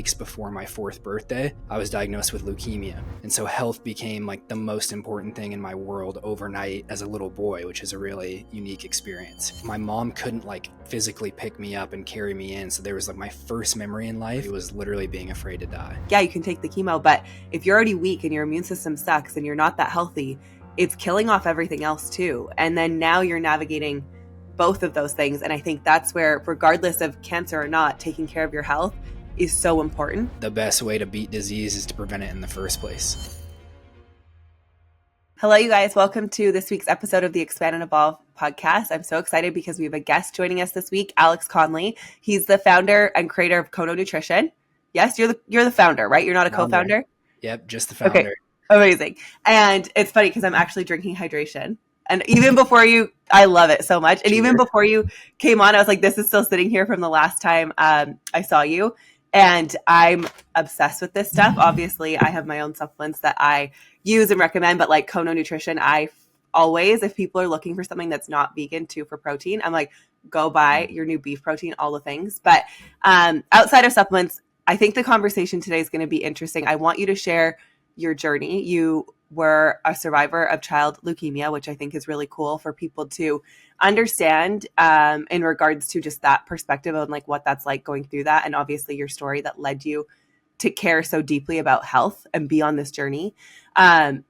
weeks before my 4th birthday, I was diagnosed with leukemia. And so health became like the most important thing in my world overnight as a little boy, which is a really unique experience. My mom couldn't like physically pick me up and carry me in. So there was like my first memory in life, it was literally being afraid to die. Yeah, you can take the chemo, but if you're already weak and your immune system sucks and you're not that healthy, it's killing off everything else too. And then now you're navigating both of those things. And I think that's where, regardless of cancer or not, taking care of your health is so important. The best way to beat disease is to prevent it in the first place. Hello, you guys. Welcome to this week's episode of the Expand and Evolve podcast. I'm so excited because we have a guest joining us this week, Alex Conley. He's the founder and creator of Kono Nutrition. Yes, you're the founder, right? You're not a co-founder? Yep, just the founder. Okay, amazing. And it's funny because I'm actually drinking hydration. And even before I love it so much. And Cheers. Even before you came on, I was like, this is still sitting here from the last time I saw you. And I'm obsessed with this stuff. Obviously, I have my own supplements that I use and recommend, but like Kono Nutrition, I always, if people are looking for something that's not vegan too for protein, I'm like, go buy your new beef protein, all the things. But outside of supplements, I think the conversation today is going to be interesting. I want you to share your journey. You were a survivor of child leukemia, which I think is really cool for people to understand in regards to just that perspective on like what that's like going through that. And obviously your story that led you to care so deeply about health and be on this journey. And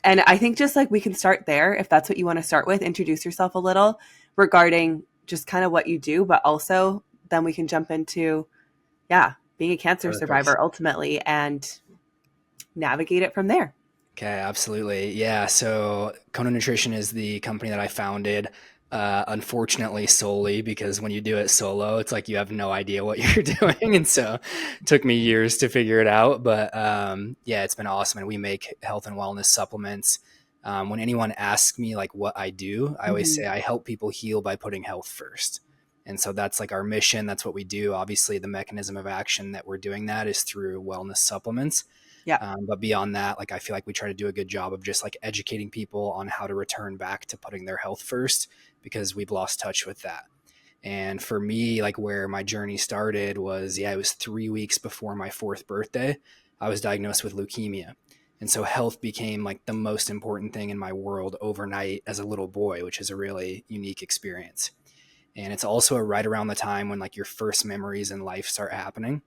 I think just like we can start there, if that's what you want to start with, introduce yourself a little regarding just kind of what you do, but also then we can jump into, being a cancer survivor ultimately and navigate it from there. Okay, absolutely. Yeah, so Conley Nutrition is the company that I founded, unfortunately solely because when you do it solo, it's like you have no idea what you're doing. And so it took me years to figure it out. But it's been awesome. And we make health and wellness supplements. When anyone asks me like what I do, I always say I help people heal by putting health first. And so that's like our mission. That's what we do. Obviously, the mechanism of action that we're doing that is through wellness supplements. Yeah. But beyond that, like I feel like we try to do a good job of just like educating people on how to return back to putting their health first because we've lost touch with that. And for me, like where my journey started was, it was 3 weeks before my 4th birthday, I was diagnosed with leukemia. And so health became like the most important thing in my world overnight as a little boy, which is a really unique experience. And it's also right around the time when like your first memories in life start happening.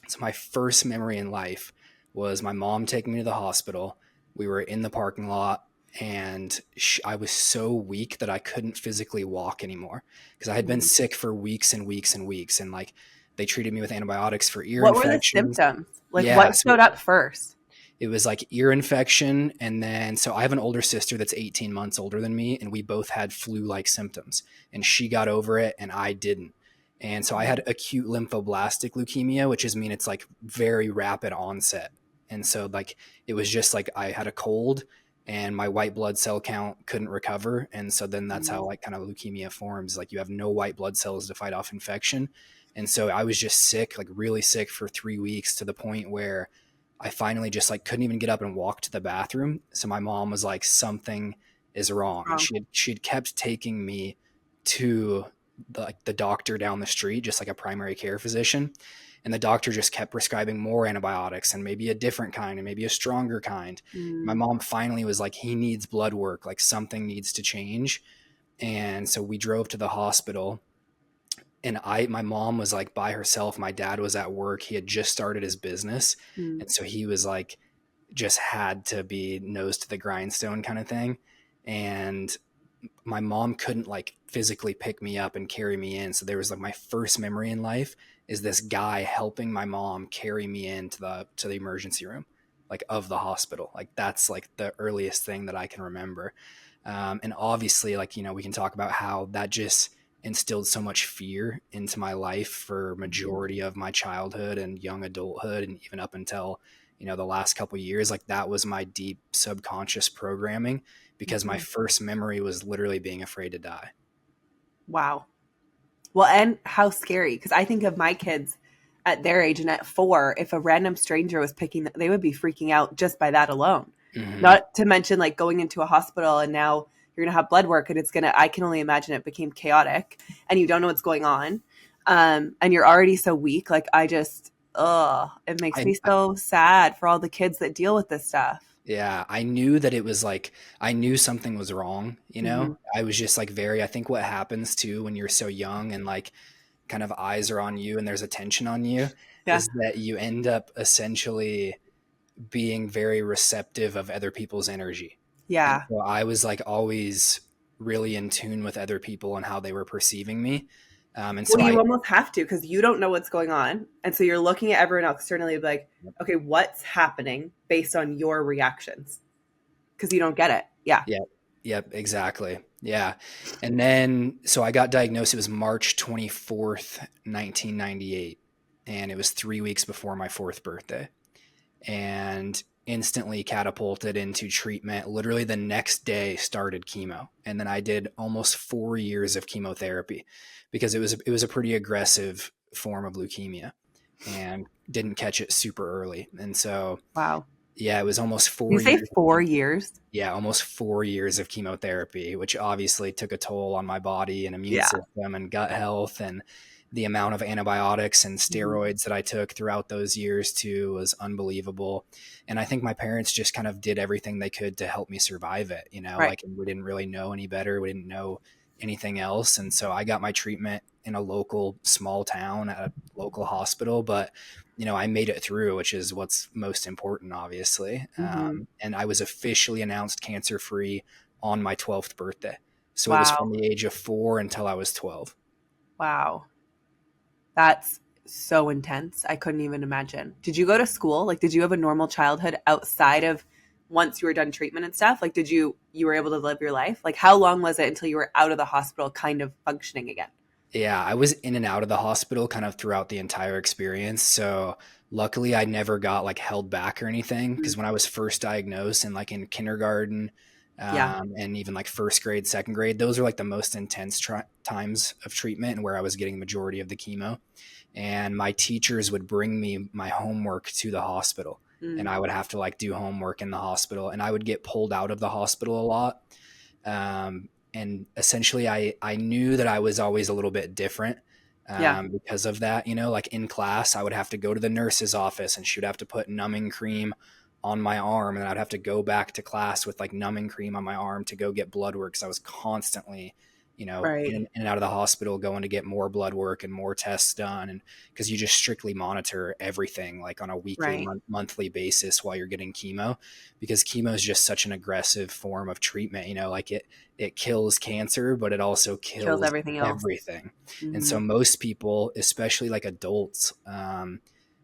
So my first memory in life was my mom taking me to the hospital. We were in the parking lot and I was so weak that I couldn't physically walk anymore because I had been sick for weeks and weeks and weeks. And like they treated me with antibiotics for ear infection. What were the symptoms? Like what showed up first? It was like ear infection. And then, so I have an older sister that's 18 months older than me. And we both had flu-like symptoms and she got over it and I didn't. And so I had acute lymphoblastic leukemia, which is it's like very rapid onset. And so like, it was just like I had a cold and my white blood cell count couldn't recover. And so then that's how like kind of leukemia forms. Like you have no white blood cells to fight off infection. And so I was just sick, like really sick for 3 weeks to the point where I finally just like couldn't even get up and walk to the bathroom. So my mom was like, something is wrong. And she'd kept taking me to the doctor down the street, just like a primary care physician. And the doctor just kept prescribing more antibiotics and maybe a different kind and maybe a stronger kind. My mom finally was like, he needs blood work, like something needs to change. And so we drove to the hospital and my mom was like by herself. My dad was at work. He had just started his business. And so he was like, just had to be nose to the grindstone kind of thing. And my mom couldn't like physically pick me up and carry me in. So there was like my first memory in life is this guy helping my mom carry me into the emergency room, like of the hospital. Like that's like the earliest thing that I can remember. And obviously like, we can talk about how that just instilled so much fear into my life for majority of my childhood and young adulthood. And even up until, the last couple of years, like that was my deep subconscious programming because my first memory was literally being afraid to die. Wow. Well, and how scary, because I think of my kids at their age and at 4, if a random stranger was picking them, they would be freaking out just by that alone. Not to mention like going into a hospital and now you're going to have blood work and I can only imagine it became chaotic and you don't know what's going on. And you're already so weak. Like ugh, it makes me I so sad for all the kids that deal with this stuff. Yeah, I knew that it was like I knew something was wrong, you Hmm. know? I was just like very I think what happens too when you're so young and like kind of eyes are on you and there's attention on you Yeah. is that you end up essentially being very receptive of other people's energy. And Yeah. so I was like always really in tune with other people and how they were perceiving me. And Well, so you I almost have to because you don't know what's going on. And so you're looking at everyone else externally like, okay, what's happening based on your reactions? Because you don't get it. Yeah. Yep. Yep. Exactly. Yeah. And then, so I got diagnosed. It was March 24th, 1998. And it was 3 weeks before my fourth birthday. And instantly catapulted into treatment. Literally the next day started chemo. And then I did almost 4 years of chemotherapy because it was a pretty aggressive form of leukemia and didn't catch it super early. And so, Wow. yeah, it was almost You four say years 4 years? yeah, almost 4 years of chemotherapy, which obviously took a toll on my body and immune Yeah. system and gut health. And the amount of antibiotics and Mhm. steroids that I took throughout those years too was unbelievable. And I think my parents just kind of did everything they could to help me survive it, Right. like we didn't really know any better. We didn't know anything else. And so I got my treatment in a local small town at a local hospital, but I made it through, which is what's most important, obviously. Hmm. And I was officially announced cancer free on my 12th birthday. So it was from Wow. the age of 4 until I was 12. Wow. That's so intense. I couldn't even imagine. Did you go to school? Like, did you have a normal childhood outside of once you were done treatment and stuff? Like, you were able to live your life? Like, how long was it until you were out of the hospital kind of functioning again? Yeah, I was in and out of the hospital kind of throughout the entire experience. So luckily, I never got like held back or anything Mm. because when I was first diagnosed and like in kindergarten Yeah. and even like first grade, second grade, those are like the most intense times of treatment and where I was getting majority of the chemo. And my teachers would bring me my homework to the hospital and Mm. I would have to like do homework in the hospital and I would get pulled out of the hospital a lot. And essentially I knew that I was always a little bit different Yeah. because of that, like in class, I would have to go to the nurse's office and she would have to put numbing cream on my arm and I'd have to go back to class with like numbing cream on my arm to go get blood work. 'Cause I was constantly, Right. in and out of the hospital going to get more blood work and more tests done. And because you just strictly monitor everything like on a weekly, Right. monthly basis while you're getting chemo, because chemo is just such an aggressive form of treatment, like it kills cancer, but it also Kills kills everything else. everything. And Hmm. so most people, especially like adults,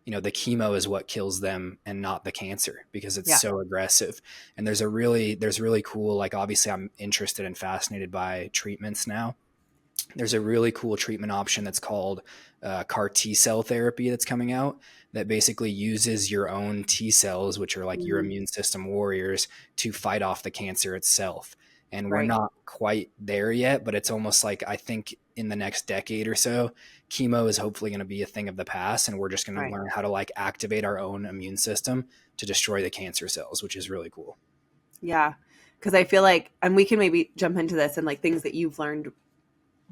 the chemo is what kills them and not the cancer because it's Yeah. so aggressive. And there's really cool, like obviously I'm interested and fascinated by treatments now. There's a really cool treatment option that's called CAR T cell therapy that's coming out that basically uses your own T cells, which are like your Mm. immune system warriors, to fight off the cancer itself. And we're Right. not quite there yet, but it's almost like I think in the next decade or so, chemo is hopefully going to be a thing of the past. And we're just going to Right. learn how to like activate our own immune system to destroy the cancer cells, which is really cool. Yeah. Because I feel like, and we can maybe jump into this and like things that you've learned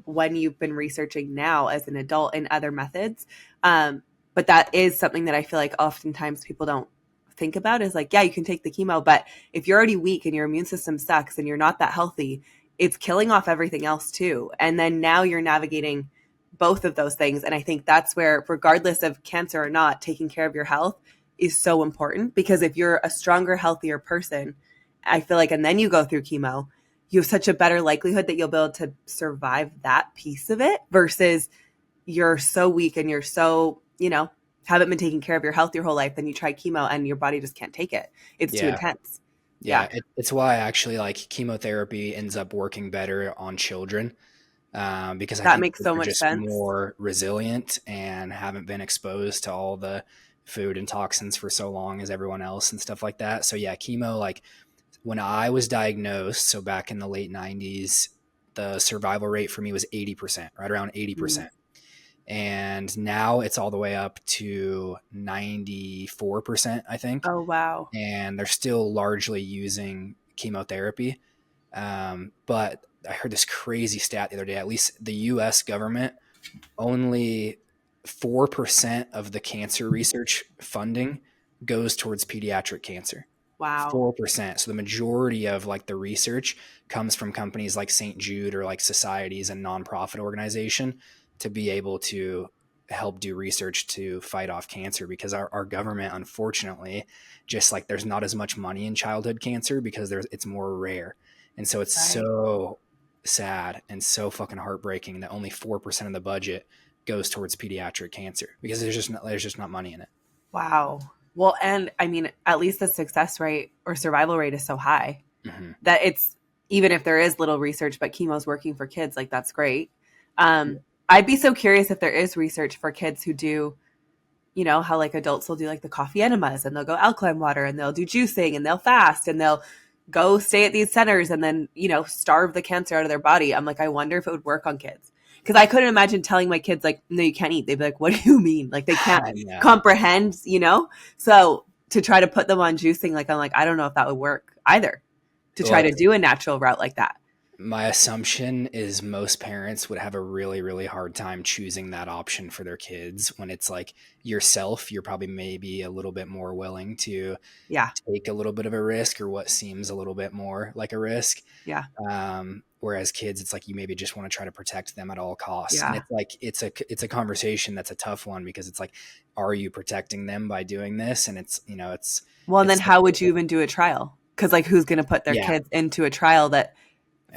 when you've been researching now as an adult and other methods. But that is something that I feel like oftentimes people don't think about is like, yeah, you can take the chemo, but if you're already weak and your immune system sucks and you're not that healthy, it's killing off everything else too. And then now you're navigating both of those things. And I think that's where, regardless of cancer or not, taking care of your health is so important because if you're a stronger, healthier person, I feel like, and then you go through chemo, you have such a better likelihood that you'll be able to survive that piece of it versus you're so weak and you're so, haven't been taking care of your health your whole life. Then you try chemo and your body just can't take it. It's too Yeah. intense. Yeah. Yeah. It's why actually like chemotherapy ends up working better on children because I That think makes kids so are much just sense. more resilient and haven't been exposed to all the food and toxins for so long as everyone else and stuff like that. So yeah, chemo, like when I was diagnosed, so back in the late 90s, the survival rate for me was 80%, right around Mm. 80%. And now it's all the way up to 94%, I think. Oh, wow. And they're still largely using chemotherapy. But I heard this crazy stat the other day, at least the US government only 4% of the cancer research funding goes towards pediatric cancer. Wow. 4%. So the majority of like the research comes from companies like St. Jude or like societies and nonprofit organization to be able to help do research to fight off cancer, because our government, unfortunately, just like there's not as much money in childhood cancer because it's more rare. And so it's Right. so sad and so fucking heartbreaking that only 4% of the budget goes towards pediatric cancer, because there's just not money in it. Wow. Well, and I mean, at least the success rate or survival rate is so high Mm-hmm. that it's, even if there is little research, but chemo's working for kids, like that's great. I'd be so curious if there is research for kids who do, you know, how like adults will do like the coffee enemas and they'll go alkaline water and they'll do juicing and they'll fast and they'll go stay at these centers and then, you know, starve the cancer out of their body. I'm like, I wonder if it would work on kids. Because I couldn't imagine telling my kids, like, no, you can't eat. They'd be like, what do you mean? Like, they can't Yeah. comprehend, you know? So to try to put them on juicing, like, I'm like, I don't know if that would work either, to try to do a natural route like that. My assumption is most parents would have a really, really hard time choosing that option for their kids. When it's like yourself, you're probably maybe a little bit more willing to Yeah. take a little bit of a risk, or what seems a little bit more like a risk. Yeah. Whereas kids, it's like you maybe just want to try to protect them at all costs. Yeah. And it's like it's a conversation that's a tough one, because it's like, are you protecting them by doing this? And it's, you know, it's Well, and it's then how would you even do a trial? Because like, who's going to put their Yeah. kids into a trial that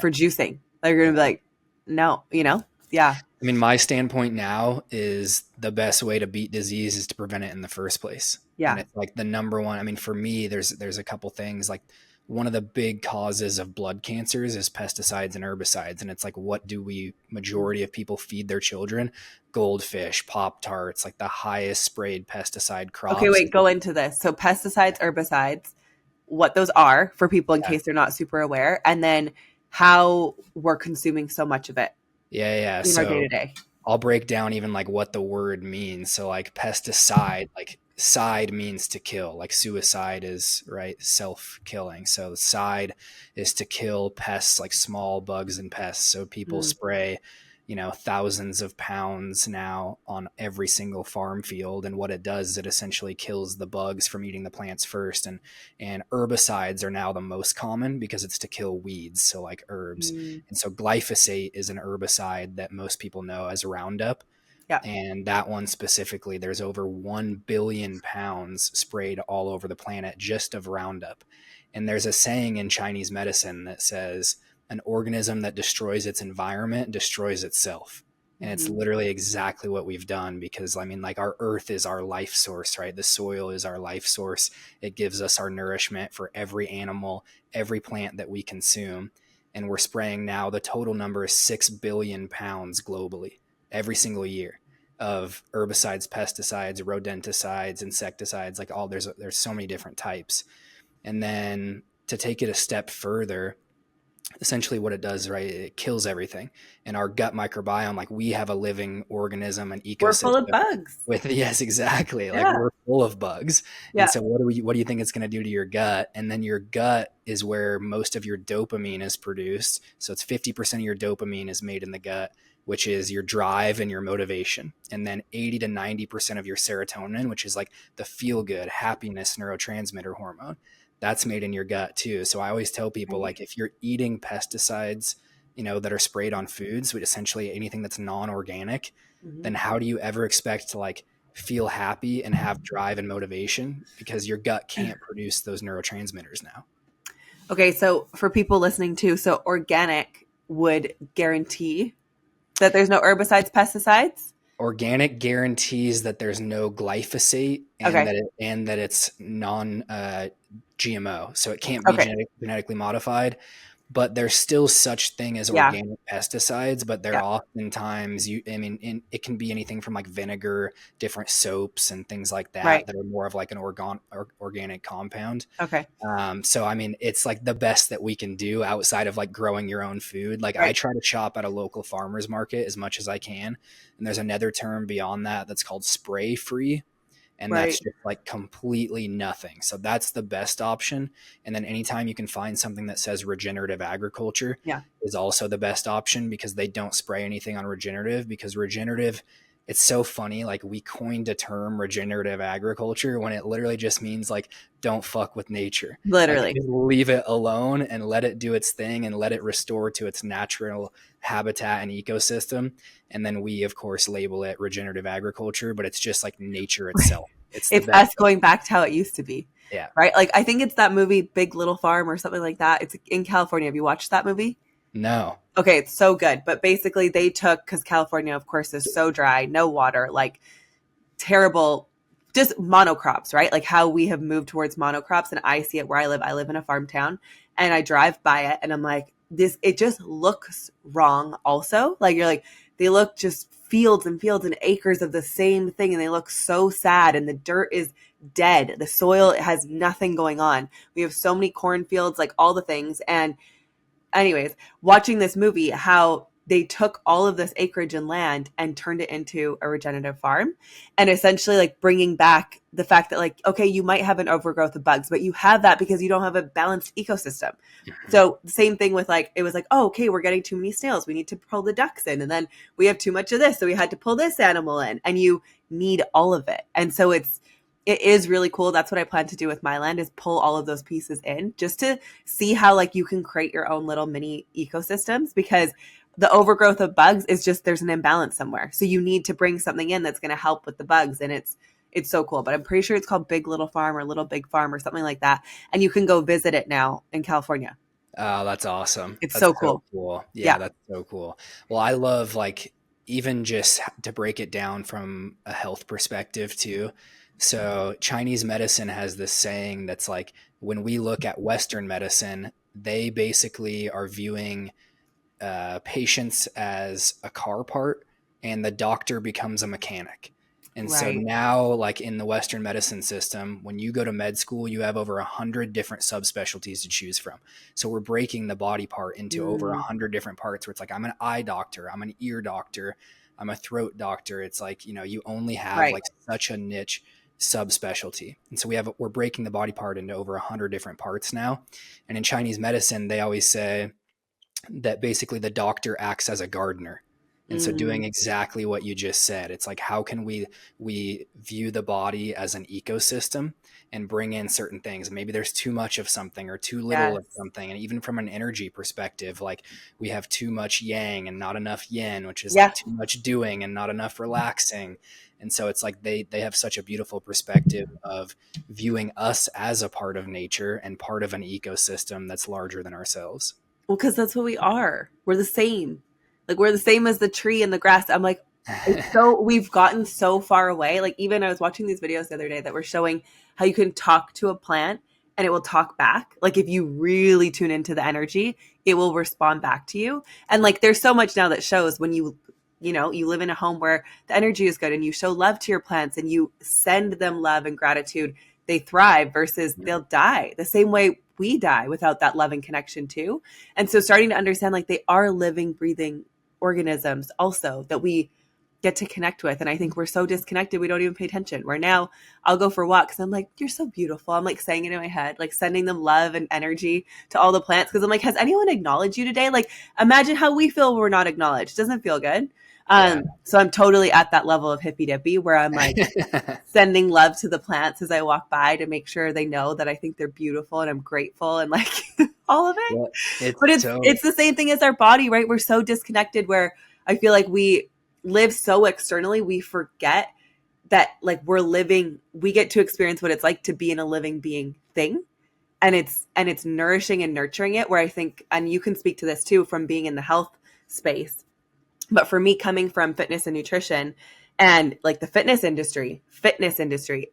for juicing? They're going to be like, no, you know? Yeah. I mean, my standpoint now is the best way to beat disease is to prevent it in the first place. Yeah. And it's like the number one. I mean, for me, there's a couple things. Like, one of the big causes of blood cancers is pesticides and herbicides. And it's like, what do we, majority of people feed their children? Goldfish, Pop-Tarts, like the highest sprayed pesticide crops. Okay, wait, go into this. So pesticides, herbicides, what those are for people in case they're not super aware, and then how we're consuming so much of it. Yeah. In our day-to-day. I'll break down even like what the word means. So like pesticide, like side means to kill, like suicide is, right, self-killing. So side is to kill pests, like small bugs and pests. So people spray, you know, thousands of pounds now on every single farm field. And what it does is it essentially kills the bugs from eating the plants first. And herbicides are now the most common because it's to kill weeds. So like herbs. And so glyphosate is an herbicide that most people know as Roundup. Yeah. And that one specifically, there's over 1 billion pounds sprayed all over the planet just of Roundup. And there's a saying in Chinese medicine that says, an organism that destroys its environment destroys itself. And it's literally exactly what we've done, because I mean, like, our earth is our life source, right? The soil is our life source. It gives us our nourishment for every animal, every plant that we consume. And we're spraying now, the total number is 6 billion pounds globally every single year of herbicides, pesticides, rodenticides, insecticides, like all, there's so many different types. And then to take it a step further, essentially what it does, right, it kills everything. And our gut microbiome, like, we have a living organism, an ecosystem. We're full of bugs. Yes, exactly. Like, we're full of bugs. Yeah. And so what do you think it's going to do to your gut? And then your gut is where most of your dopamine is produced. So it's 50% of your dopamine is made in the gut, which is your drive and your motivation. And then 80 to 90% of your serotonin, which is like the feel good, happiness neurotransmitter hormone, that's made in your gut too. So I always tell people, like, if you're eating pesticides, you know, that are sprayed on foods, but essentially anything that's non-organic, then how do you ever expect to like feel happy and have drive and motivation? Because your gut can't produce those neurotransmitters now. Okay. So for people listening too, so organic would guarantee that there's no herbicides, pesticides? Organic guarantees that there's no glyphosate and that it's non GMO, so it can't be genetically modified. But there's still such thing as organic pesticides, but they're oftentimes, it can be anything from like vinegar, different soaps and things like that that are more of like an organic compound. Okay. So, I mean, it's like the best that we can do outside of like growing your own food. Like, I try to shop at a local farmer's market as much as I can. And there's another term beyond that that's called spray free. And that's just like completely nothing. So that's the best option. And then anytime you can find something that says regenerative agriculture is also the best option, because they don't spray anything on regenerative, because regenerative it's so funny. Like we coined a term regenerative agriculture when it literally just means like, don't fuck with nature. Like Literally. just leave it alone and let it do its thing and let it restore to its natural habitat and ecosystem. And then we, of course, label it regenerative agriculture, but it's just like nature itself. It's the It's best. us going back to how it used to be. Yeah. Right? Like I think it's that movie Big Little Farm or something like that. It's in California. Have you watched that movie? No. Okay, it's so good. But basically they took, because California, of course, is so dry, no water, like terrible, just monocrops, right? Like how we have moved towards monocrops. And I see it where I live. I live in a farm town and I drive by it and I'm like, it just looks wrong also. Like you're like, they look just fields and fields and acres of the same thing. And they look so sad. And the dirt is dead. The soil has nothing going on. We have so many cornfields, like all the things. And anyways, watching this movie, how they took all of this acreage and land and turned it into a regenerative farm, and essentially like bringing back the fact that like, okay, you might have an overgrowth of bugs, but you have that because you don't have a balanced ecosystem. So the same thing with like, it was like, oh, okay, we're getting too many snails. We need to pull the ducks in. And then we have too much of this. So we had to pull this animal in, and you need all of it. And so it is really cool. That's what I plan to do with my land, is pull all of those pieces in just to see how like you can create your own little mini ecosystems, because the overgrowth of bugs is just, there's an imbalance somewhere. So you need to bring something in that's going to help with the bugs. And it's so cool. But I'm pretty sure it's called Big Little Farm or Little Big Farm or something like that. And you can go visit it now in California. Oh, that's awesome. It's That's so so cool. cool. Yeah, Yeah. that's so cool. Well, I love like even just to break it down from a health perspective too. So Chinese medicine has this saying that's like, when we look at Western medicine, they basically are viewing patients as a car part, and the doctor becomes a mechanic. And so Right. now, like in the Western medicine system, when you go to med school, you have over 100 different subspecialties to choose from. So we're breaking the body part into over Mm, 100 different parts, where it's like, I'm an eye doctor, I'm an ear doctor, I'm a throat doctor. It's like, you only have right. like such a niche subspecialty. And so we're breaking the body part into over 100 different parts now. And in Chinese medicine, they always say that basically the doctor acts as a gardener. And so doing Mm, exactly what you just said, it's like, how can we view the body as an ecosystem and bring in certain things? Maybe there's too much of something or too little of yes. something. And even from an energy perspective, like we have too much yang and not enough yin, which is Yeah. like too much doing and not enough relaxing. And so it's like they have such a beautiful perspective of viewing us as a part of nature and part of an ecosystem that's larger than ourselves. Well, because that's what we are. We're the same. Like we're the same as the tree and the grass. I'm like, it's so, we've gotten so far away. Like even I was watching these videos the other day that were showing how you can talk to a plant and it will talk back. Like if you really tune into the energy, it will respond back to you. And like there's so much now that shows when you live in a home where the energy is good and you show love to your plants and you send them love and gratitude, they thrive versus they'll die the same way we die without that love and connection too. And so starting to understand like they are living, breathing organisms also that we get to connect with. And I think we're so disconnected, we don't even pay attention. Where now I'll go for walks and I'm like, you're so beautiful. I'm like saying it in my head, like sending them love and energy to all the plants. Cause I'm like, has anyone acknowledged you today? Like imagine how we feel when we're not acknowledged. Doesn't feel good. Yeah. So I'm totally at that level of hippy dippy where I'm like sending love to the plants as I walk by to make sure they know that I think they're beautiful and I'm grateful and like all of it. Well, it's But it's so it's the same thing as our body, right? We're so disconnected where I feel like we live so externally, we forget that like we get to experience what it's like to be in a living being thing. And it's nourishing and nurturing it, where I think, and you can speak to this too from being in the health space, but for me, coming from fitness and nutrition and like the fitness industry,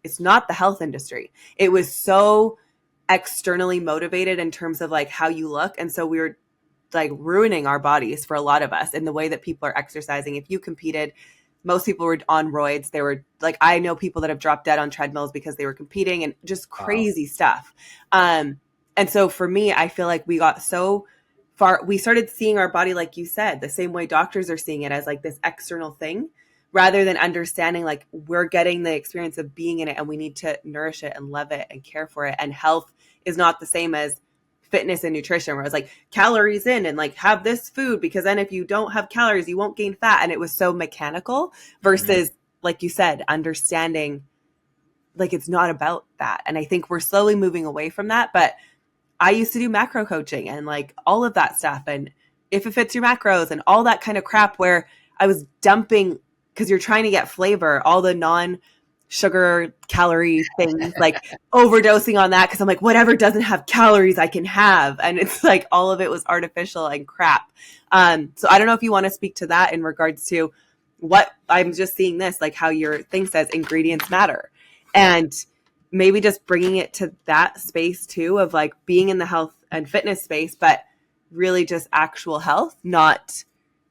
it's not the health industry. It was so externally motivated in terms of like how you look. And so we were like ruining our bodies for a lot of us in the way that people are exercising. If you competed, most people were on roids. They were like, I know people that have dropped dead on treadmills because they were competing and just wow. crazy stuff. And so for me, I feel like we got so far, we started seeing our body, like you said, the same way doctors are seeing it, as like this external thing, rather than understanding like we're getting the experience of being in it and we need to nourish it and love it and care for it. And health is not the same as fitness and nutrition where I was like calories in and like have this food because then if you don't have calories, you won't gain fat. And it was so mechanical versus, like you said, understanding like it's not about that. And I think we're slowly moving away from that. But I used to do macro coaching and like all of that stuff. And if it fits your macros and all that kind of crap where I was dumping because you're trying to get flavor, all the non-sugar calorie things, like overdosing on that because I'm like, whatever doesn't have calories I can have. And it's like all of it was artificial and crap. So I don't know if you want to speak to that in regards to what I'm just seeing this, like how your thing says ingredients matter. And maybe just bringing it to that space too of like being in the health and fitness space, but really just actual health, not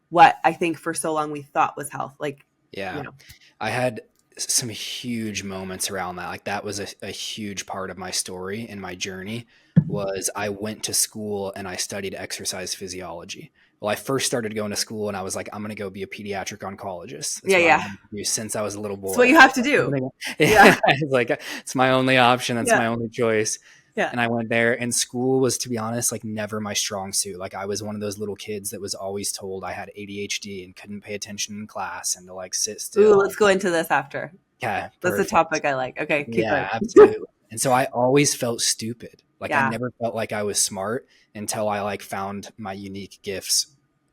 what I think for so long we thought was health. Like, Yeah. you know. I had some huge moments around that. Like that was a huge part of my story and my journey was I went to school and I studied exercise physiology. Well, I first started going to school and I was like, I'm going to go be a pediatric oncologist. That's Yeah, what I yeah. wanted to do since I was a little boy. It's what you have to do. Yeah. It's like, it's my only option. That's Yeah. my only choice. Yeah. And I went there and school was, to be honest, like never my strong suit. Like I was one of those little kids that was always told I had ADHD and couldn't pay attention in class and to like sit still. Ooh, let's go into this after. Yeah. That's a topic I like. Okay. Keep going. Absolutely. And so I always felt stupid. Like Yeah. I never felt like I was smart until I like found my unique gifts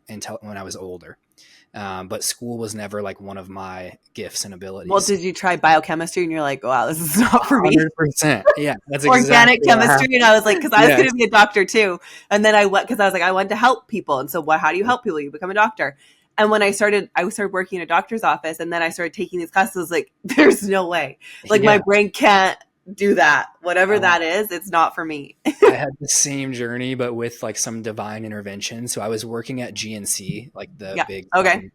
until when I was older. But school was never like one of my gifts and abilities. Well, did you try biochemistry and you're like, wow, this is not for me? 100%. Yeah. That's Organic exactly chemistry. And I was like, because I was Yes. going to be a doctor too. And then I went, because I was like, I want to help people. And so how do you help people? You become a doctor. And when I started working in a doctor's office and then I started taking these classes, I was like, there's no way. Like my brain can't do that. Whatever that is, it's not for me. I had the same journey, but with like some divine intervention. So I was working at GNC, like the big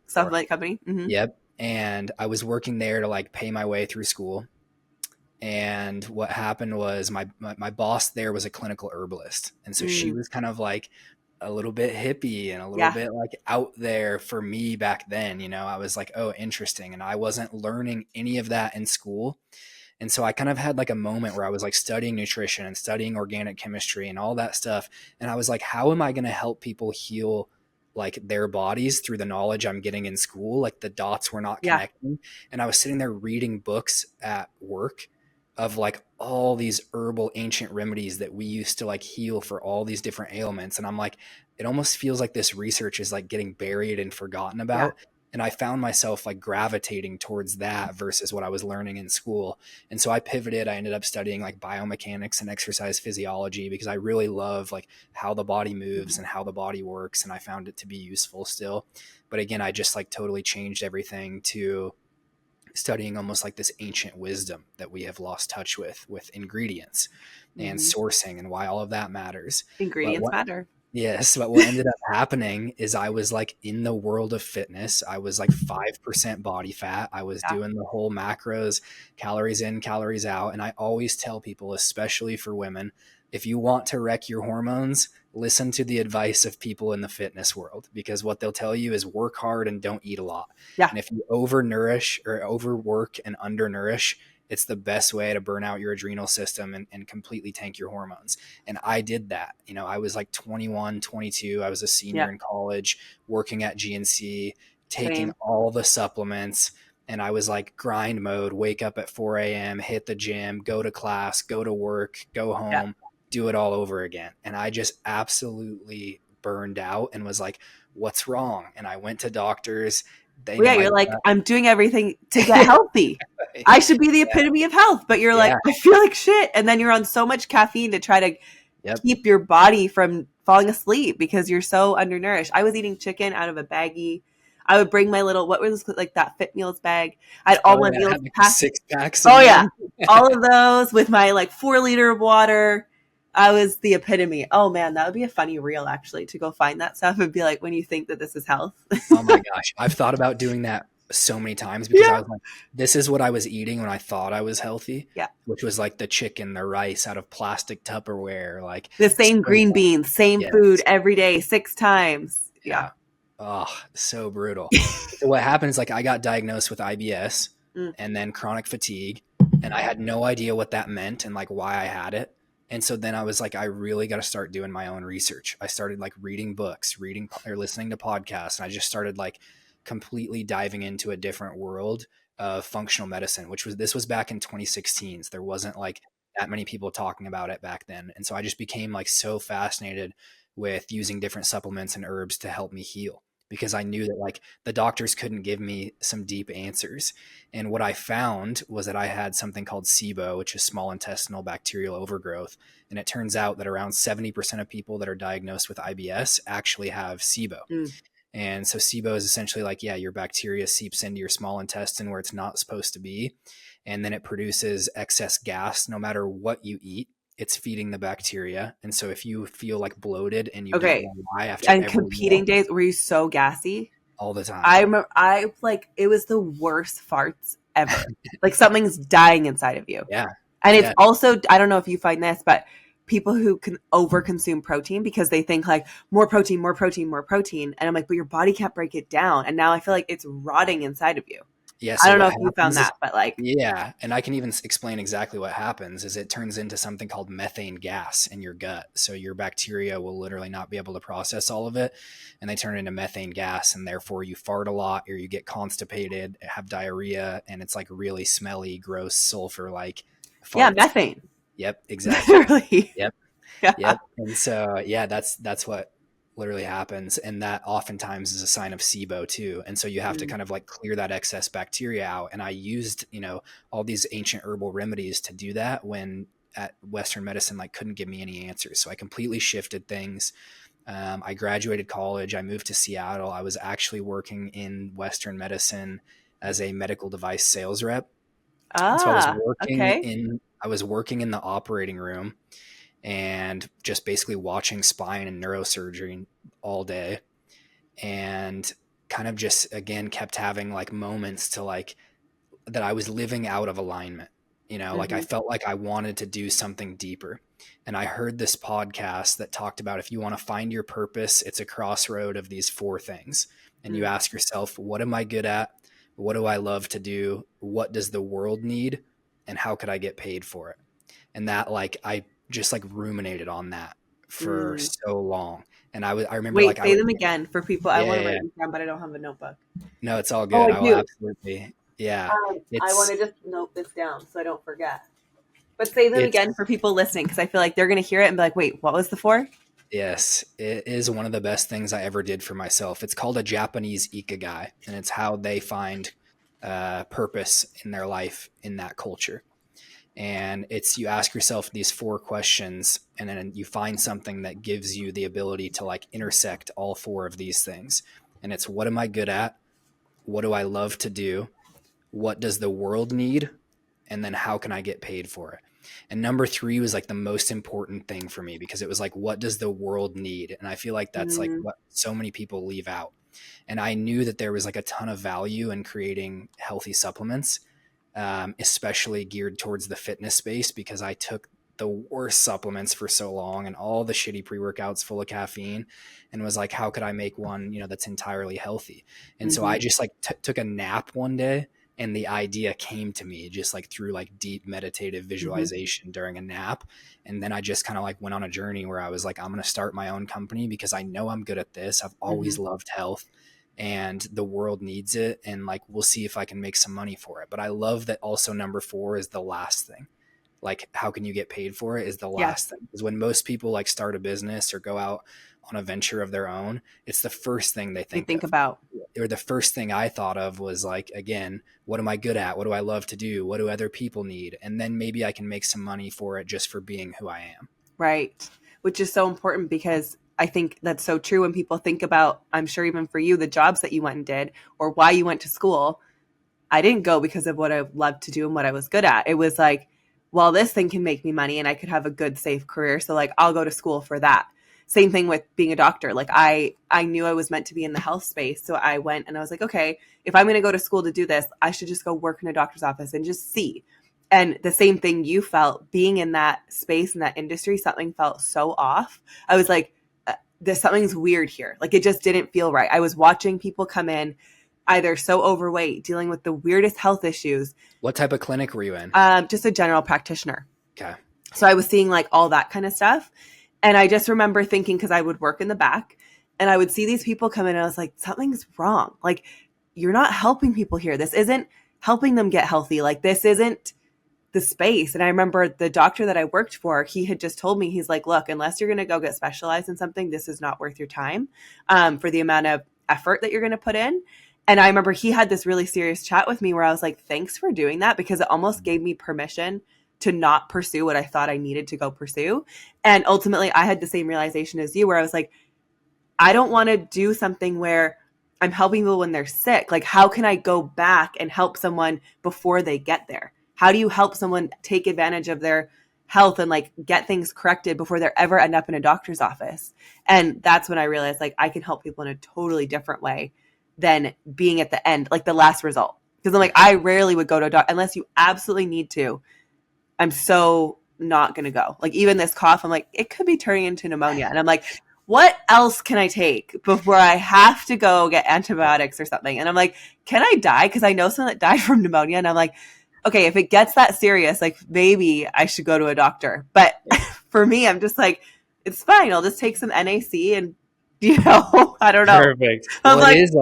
supplement company. Mm-hmm. Yep. And I was working there to like pay my way through school. And what happened was my boss there was a clinical herbalist. And so she was kind of like a little bit hippie and a little bit like out there for me back then. You know, I was like, oh, interesting. And I wasn't learning any of that in school. And so I kind of had like a moment where I was like studying nutrition and studying organic chemistry and all that stuff. And I was like, how am I going to help people heal like their bodies through the knowledge I'm getting in school? Like the dots were not connecting. And I was sitting there reading books at work of like all these herbal ancient remedies that we used to like heal for all these different ailments. And I'm like, it almost feels like this research is like getting buried and forgotten about. And I found myself like gravitating towards that versus what I was learning in school. And so I pivoted. I ended up studying like biomechanics and exercise physiology because I really love like how the body moves and how the body works. And I found it to be useful still. But again, I just like totally changed everything to studying almost like this ancient wisdom that we have lost touch with ingredients and sourcing and why all of that matters. Ingredients matter. Yes. But what ended up happening is I was like in the world of fitness. I was like 5% body fat. I was doing the whole macros, calories in, calories out. And I always tell people, especially for women, if you want to wreck your hormones, listen to the advice of people in the fitness world, because what they'll tell you is work hard and don't eat a lot. Yeah. And if you overnourish or overwork and undernourish, it's the best way to burn out your adrenal system and completely tank your hormones. And I did that. You know, I was like 21, 22. I was a senior in college, working at GNC, taking all the supplements. And I was like grind mode, wake up at 4 a.m., hit the gym, go to class, go to work, go home, do it all over again. And I just absolutely burned out and was like, what's wrong? And I went to doctors. You're like, I'm doing everything to get healthy. I should be the epitome of health. But you're like, I feel like shit. And then you're on so much caffeine to try to keep your body from falling asleep because you're so undernourished. I was eating chicken out of a baggie. I would bring my little, what was like that Fit Meals bag. I had all my meals packed. 6 packs. Oh yeah. All of those with my like 4-liter of water. I was the epitome. Oh man, that would be a funny reel actually, to go find that stuff and be like, when you think that this is health. Oh my gosh. I've thought about doing that so many times because I was like, this is what I was eating when I thought I was healthy. Yeah. Which was like the chicken, the rice out of plastic Tupperware, like the same green beans, same food every day, 6 times. Yeah. Oh, so brutal. So what happened is like I got diagnosed with IBS and then chronic fatigue, and I had no idea what that meant and like why I had it. And so then I was like, I really got to start doing my own research. I started like reading books, reading or listening to podcasts. And I just started like completely diving into a different world of functional medicine, this was back in 2016. So there wasn't like that many people talking about it back then. And so I just became like so fascinated with using different supplements and herbs to help me heal, because I knew that like the doctors couldn't give me some deep answers. And what I found was that I had something called SIBO, which is small intestinal bacterial overgrowth. And it turns out that around 70% of people that are diagnosed with IBS actually have SIBO. Mm. And so SIBO is essentially like, yeah, your bacteria seeps into your small intestine where it's not supposed to be. And then it produces excess gas no matter what you eat. It's feeding the bacteria. And so if you feel like bloated and you don't Okay. know why after And every competing meal, days, were you so gassy? all the time. I remember, I like, it was the worst farts ever. Like something's dying inside of you. Yeah. And it's Yeah. also, I don't know if you find this, but people who can overconsume protein because they think like more protein, more protein, more protein. And I'm like, but your body can't break it down. And now I feel like it's rotting inside of you. Yeah. I So don't know what if you found happens is, that, but like, yeah, and I can even explain exactly what happens is it turns into something called methane gas in your gut. So your bacteria will literally not be able to process all of it, and they turn it into methane gas, and therefore you fart a lot or you get constipated, have diarrhea, and it's like really smelly, gross, sulfur-like yeah, farts. methane. Yep, exactly. Literally. Yep. Yeah. Yep. And so, yeah, that's what literally happens. And that oftentimes is a sign of SIBO too. And so you have to Mm. kind of like clear that excess bacteria out. And I used, all these ancient herbal remedies to do that when at Western medicine, like couldn't give me any answers. So I completely shifted things. I graduated college. I moved to Seattle. I was actually working in Western medicine as a medical device sales rep. And so Ah, okay. I was working in the operating room and just basically watching spine and neurosurgery all day, and kind of just again kept having like moments to like that I was living out of alignment. Like I Mm-hmm. felt like I wanted to do something deeper. And I heard this podcast that talked about if you want to find your purpose, it's a crossroad of these four things. And you Mm. ask yourself, what am I good at? What do I love to do? What does the world need? And how could I get paid for it? And that like I just like ruminated on that for Mm. so long. And I remember like Wait, I say would, them again for people. I yeah, want yeah, to yeah. write them down, but I don't have a notebook. No, it's all Oh, good. I I will do. absolutely. Yeah. I want It's to just note this down so I don't forget. But say them it's again for people listening because I feel like they're going to hear it and be like, wait, what was the four? yes, it is one of the best things I ever did for myself. It's called a Japanese ikigai, and it's how they find purpose in their life in that culture. And it's you ask yourself these four questions, and then you find something that gives you the ability to like intersect all four of these things. And it's what am I good at? What do I love to do? What does the world need? And then how can I get paid for it? And number three was like the most important thing for me because it was like, what does the world need? And I feel like that's like Mm, what so many people leave out. And I knew that there was like a ton of value in creating healthy supplements, especially geared towards the fitness space because I took the worst supplements for so long and all the shitty pre-workouts full of caffeine and was like, how could I make one, that's entirely healthy? And so I mm-hmm, just like took a nap one day and the idea came to me just like through like deep meditative mm-hmm, visualization during a nap. And then I just kind of like went on a journey where I was like, I'm going to start my own company because I know I'm good at this. I've mm-hmm. always loved health and the world needs it. And like, we'll see if I can make some money for it. But I love that also number four is the last thing. Like, how can you get paid for it is the last Yes, thing. Because when most people like start a business or go out on a venture of their own, it's the first thing they they think think of. about. Or the first thing I thought of was like, again, what am I good at? What do I love to do? What do other people need? And then maybe I can make some money for it just for being who I am. Right. Which is so important because I think that's so true when people think about, I'm sure even for you, the jobs that you went and did or why you went to school. I didn't go because of what I loved to do and what I was good at. It was like, well, this thing can make me money and I could have a good, safe career. So like, I'll go to school for that. Same thing with being a doctor. Like I knew I was meant to be in the health space. So I went and I was like, okay, if I'm going to go to school to do this, I should just go work in a doctor's office and just see. And the same thing you felt being in that space, in that industry, something felt so off. I was like, there's something's weird here. Like it just didn't feel right. I was watching people come in either so overweight, dealing with the weirdest health issues. What type of clinic were you in? Just a general practitioner. Okay. So I was seeing like all that kind of stuff. And I just remember thinking, because I would work in the back and I would see these people come in and I was like, something's wrong. Like, you're not helping people here. This isn't helping them get healthy. Like, this isn't the space. And I remember the doctor that I worked for, he had just told me, he's like, look, unless you're going to go get specialized in something, this is not worth your time for the amount of effort that you're going to put in. And I remember he had this really serious chat with me where I was like, thanks for doing that, because it almost gave me permission to not pursue what I thought I needed to go pursue. And ultimately, I had the same realization as you, where I was like, I don't want to do something where I'm helping people when they're sick. Like, how can I go back and help someone before they get there? How do you help someone take advantage of their health and like get things corrected before they ever end up in a doctor's office? And that's when I realized like I can help people in a totally different way than being at the end, like the last result. Because I'm like, I rarely would go to a doctor unless you absolutely need to. I'm so not going to go. Like, even this cough, I'm like, it could be turning into pneumonia. And I'm like, what else can I take before I have to go get antibiotics or something? And I'm like, can I die? Because I know someone that died from pneumonia. And I'm like, okay, if it gets that serious, like maybe I should go to a doctor. But for me, I'm just like, it's fine. I'll just take some NAC and, I don't know. Perfect. I'm Well, it like, is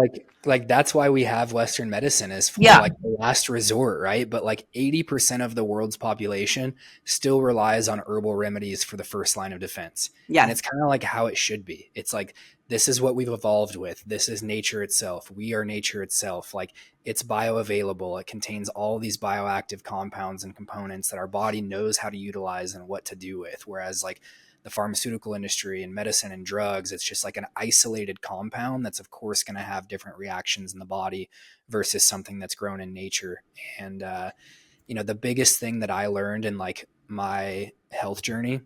like that's why we have Western medicine as for yeah, like the last resort, right? But like 80% of the world's population still relies on herbal remedies for the first line of defense. And yes, it's kind of like how it should be. It's like, this is what we've evolved with. This is nature itself. We are nature itself. Like, it's bioavailable. It contains all these bioactive compounds and components that our body knows how to utilize and what to do with. Whereas like the pharmaceutical industry and medicine and drugs, it's just like an isolated compound that's of course going to have different reactions in the body versus something that's grown in nature. And the biggest thing that I learned in like my health journey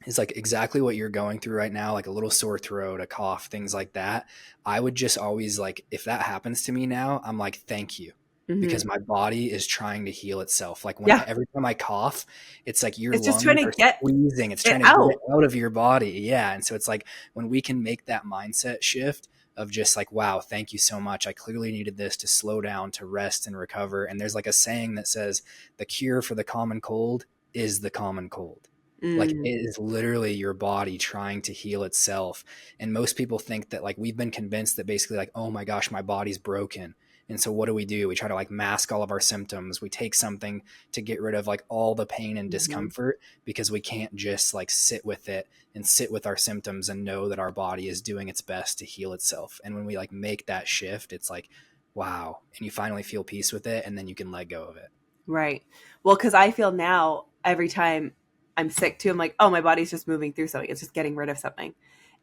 is like exactly what you're going through right now, like a little sore throat, a cough, things like that. I would just always like, if that happens to me now, I'm like, thank you. hmm, Because my body is trying to heal itself. Like yeah, every time I cough, it's like your it's just trying lungs to are get squeezing. It's it trying to get it out. out of your body. Yeah. And so it's like when we can make that mindset shift of just like, wow, thank you so much. I clearly needed this to slow down, to rest and recover. And there's like a saying that says the cure for the common cold is the common cold. Like, Mm, it is literally your body trying to heal itself. And most people think that like we've been convinced that basically like, oh my gosh, my body's broken. And so what do? We try to like mask all of our symptoms. We take something to get rid of like all the pain and hmm. discomfort because we can't just like sit with it and sit with our symptoms and know that our body is doing its best to heal itself. And when we like make that shift, it's like, wow. And you finally feel peace with it, and then you can let go of it. Right. Well, because I feel now every time I'm sick too, I'm like, oh, my body's just moving through something. It's just getting rid of something.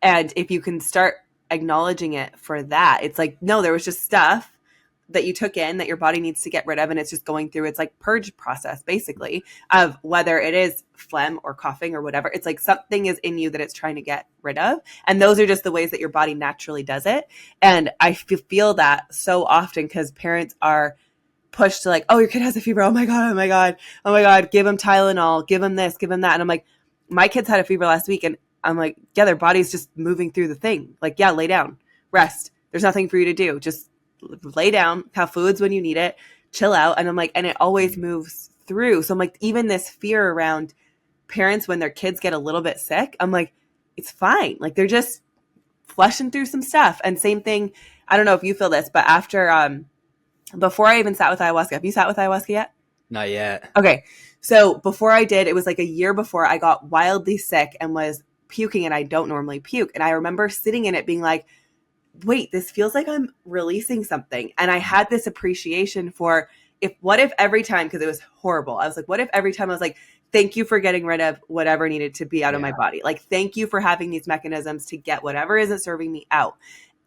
And if you can start acknowledging it for that, it's like, no, there was just stuff that you took in that your body needs to get rid of. And it's just going through its like purge process, basically, of whether it is phlegm or coughing or whatever. It's like something is in you that it's trying to get rid of. And those are just the ways that your body naturally does it. And I feel that so often because parents are push to like, oh, your kid has a fever. Oh my God. Oh my God. Oh my God. Give him Tylenol. Give him this. Give him that. And I'm like, my kids had a fever last week. And I'm like, yeah, their body's just moving through the thing. Like, yeah, lay down, rest. There's nothing for you to do. Just lay down, have fluids when you need it, chill out. And I'm like, and it always moves through. So I'm like, even this fear around parents when their kids get a little bit sick, I'm like, it's fine. Like, they're just flushing through some stuff. And same thing. I don't know if you feel this, but after, before I even sat with ayahuasca, have you sat with ayahuasca yet? Not yet. Okay. So before I did, it was like a year before I got wildly sick and was puking, and I don't normally puke. And I remember sitting in it being like, wait, this feels like I'm releasing something. And I had this appreciation for what if every time, because it was horrible. I was like, what if every time I was like, thank you for getting rid of whatever needed to be out of my Yeah. body. Like, thank you for having these mechanisms to get whatever isn't serving me out.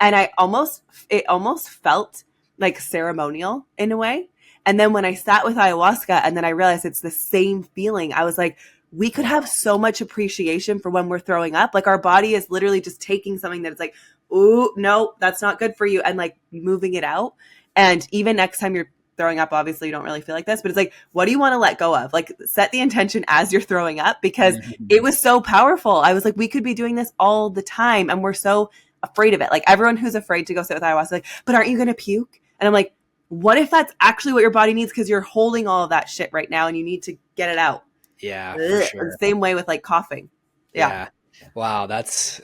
And it almost felt like ceremonial in a way. And then when I sat with ayahuasca and then I realized it's the same feeling, I was like, we could have Wow. so much appreciation for when we're throwing up. Like, our body is literally just taking something that it's like, ooh, no, that's not good for you, and like moving it out. And even next time you're throwing up, obviously you don't really feel like this, but it's like, what do you want to let go of? Like, set the intention as you're throwing up, because it Mhm. was so powerful. I was like, we could be doing this all the time, and we're so afraid of it. Like, everyone who's afraid to go sit with ayahuasca, like, but aren't you going to puke? And I'm like, what if that's actually what your body needs? Because you're holding all of that shit right now and you need to get it out. Yeah, for Ugh. sure. Same way with like coughing. Yeah. Yeah. Wow, that's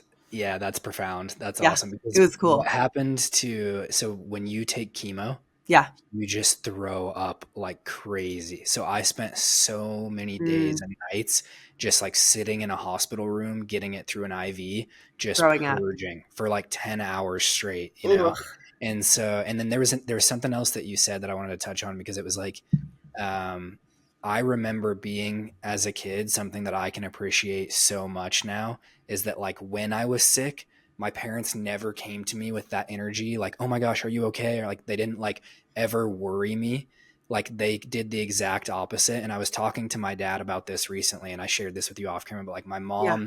profound. That's Yeah. awesome It because was what cool. happened to so when you take chemo, Yeah. you just throw up like crazy. So I spent so many days Mm, and nights just like sitting in a hospital room, getting it through an IV, just throwing up. purging for like 10 hours straight, you know? Ugh. And so, and then there was something else that you said that I wanted to touch on because it was like, um, I remember being as a kid, something that I can appreciate so much now is that like when I was sick, my parents never came to me with that energy, like, oh my gosh, are you okay? Or like they didn't like ever worry me. Like they did the exact opposite. And I was talking to my dad about this recently, and I shared this with you off camera, but like Yeah.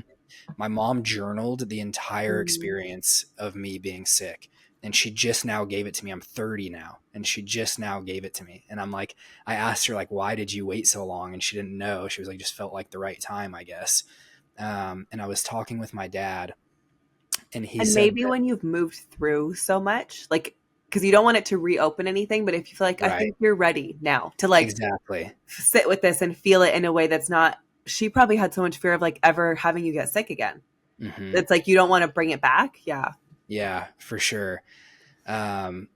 my mom journaled the entire Mm. experience of me being sick. And she just now gave it to me. I'm 30 now. And she just now gave it to me. And I'm like, I asked her, like, why did you wait so long? And she didn't know. She was like, just felt like the right time, I guess. And I was talking with my dad, and he And said maybe that, when you've moved through so much, like, because you don't want it to reopen anything, but if you feel like, I right, think you're ready now to like exactly. sit with this and feel it in a way that's not, she probably had so much fear of like ever having you get sick again. Hmm. It's like you don't want to bring it back. Yeah. Yeah, for sure. Um,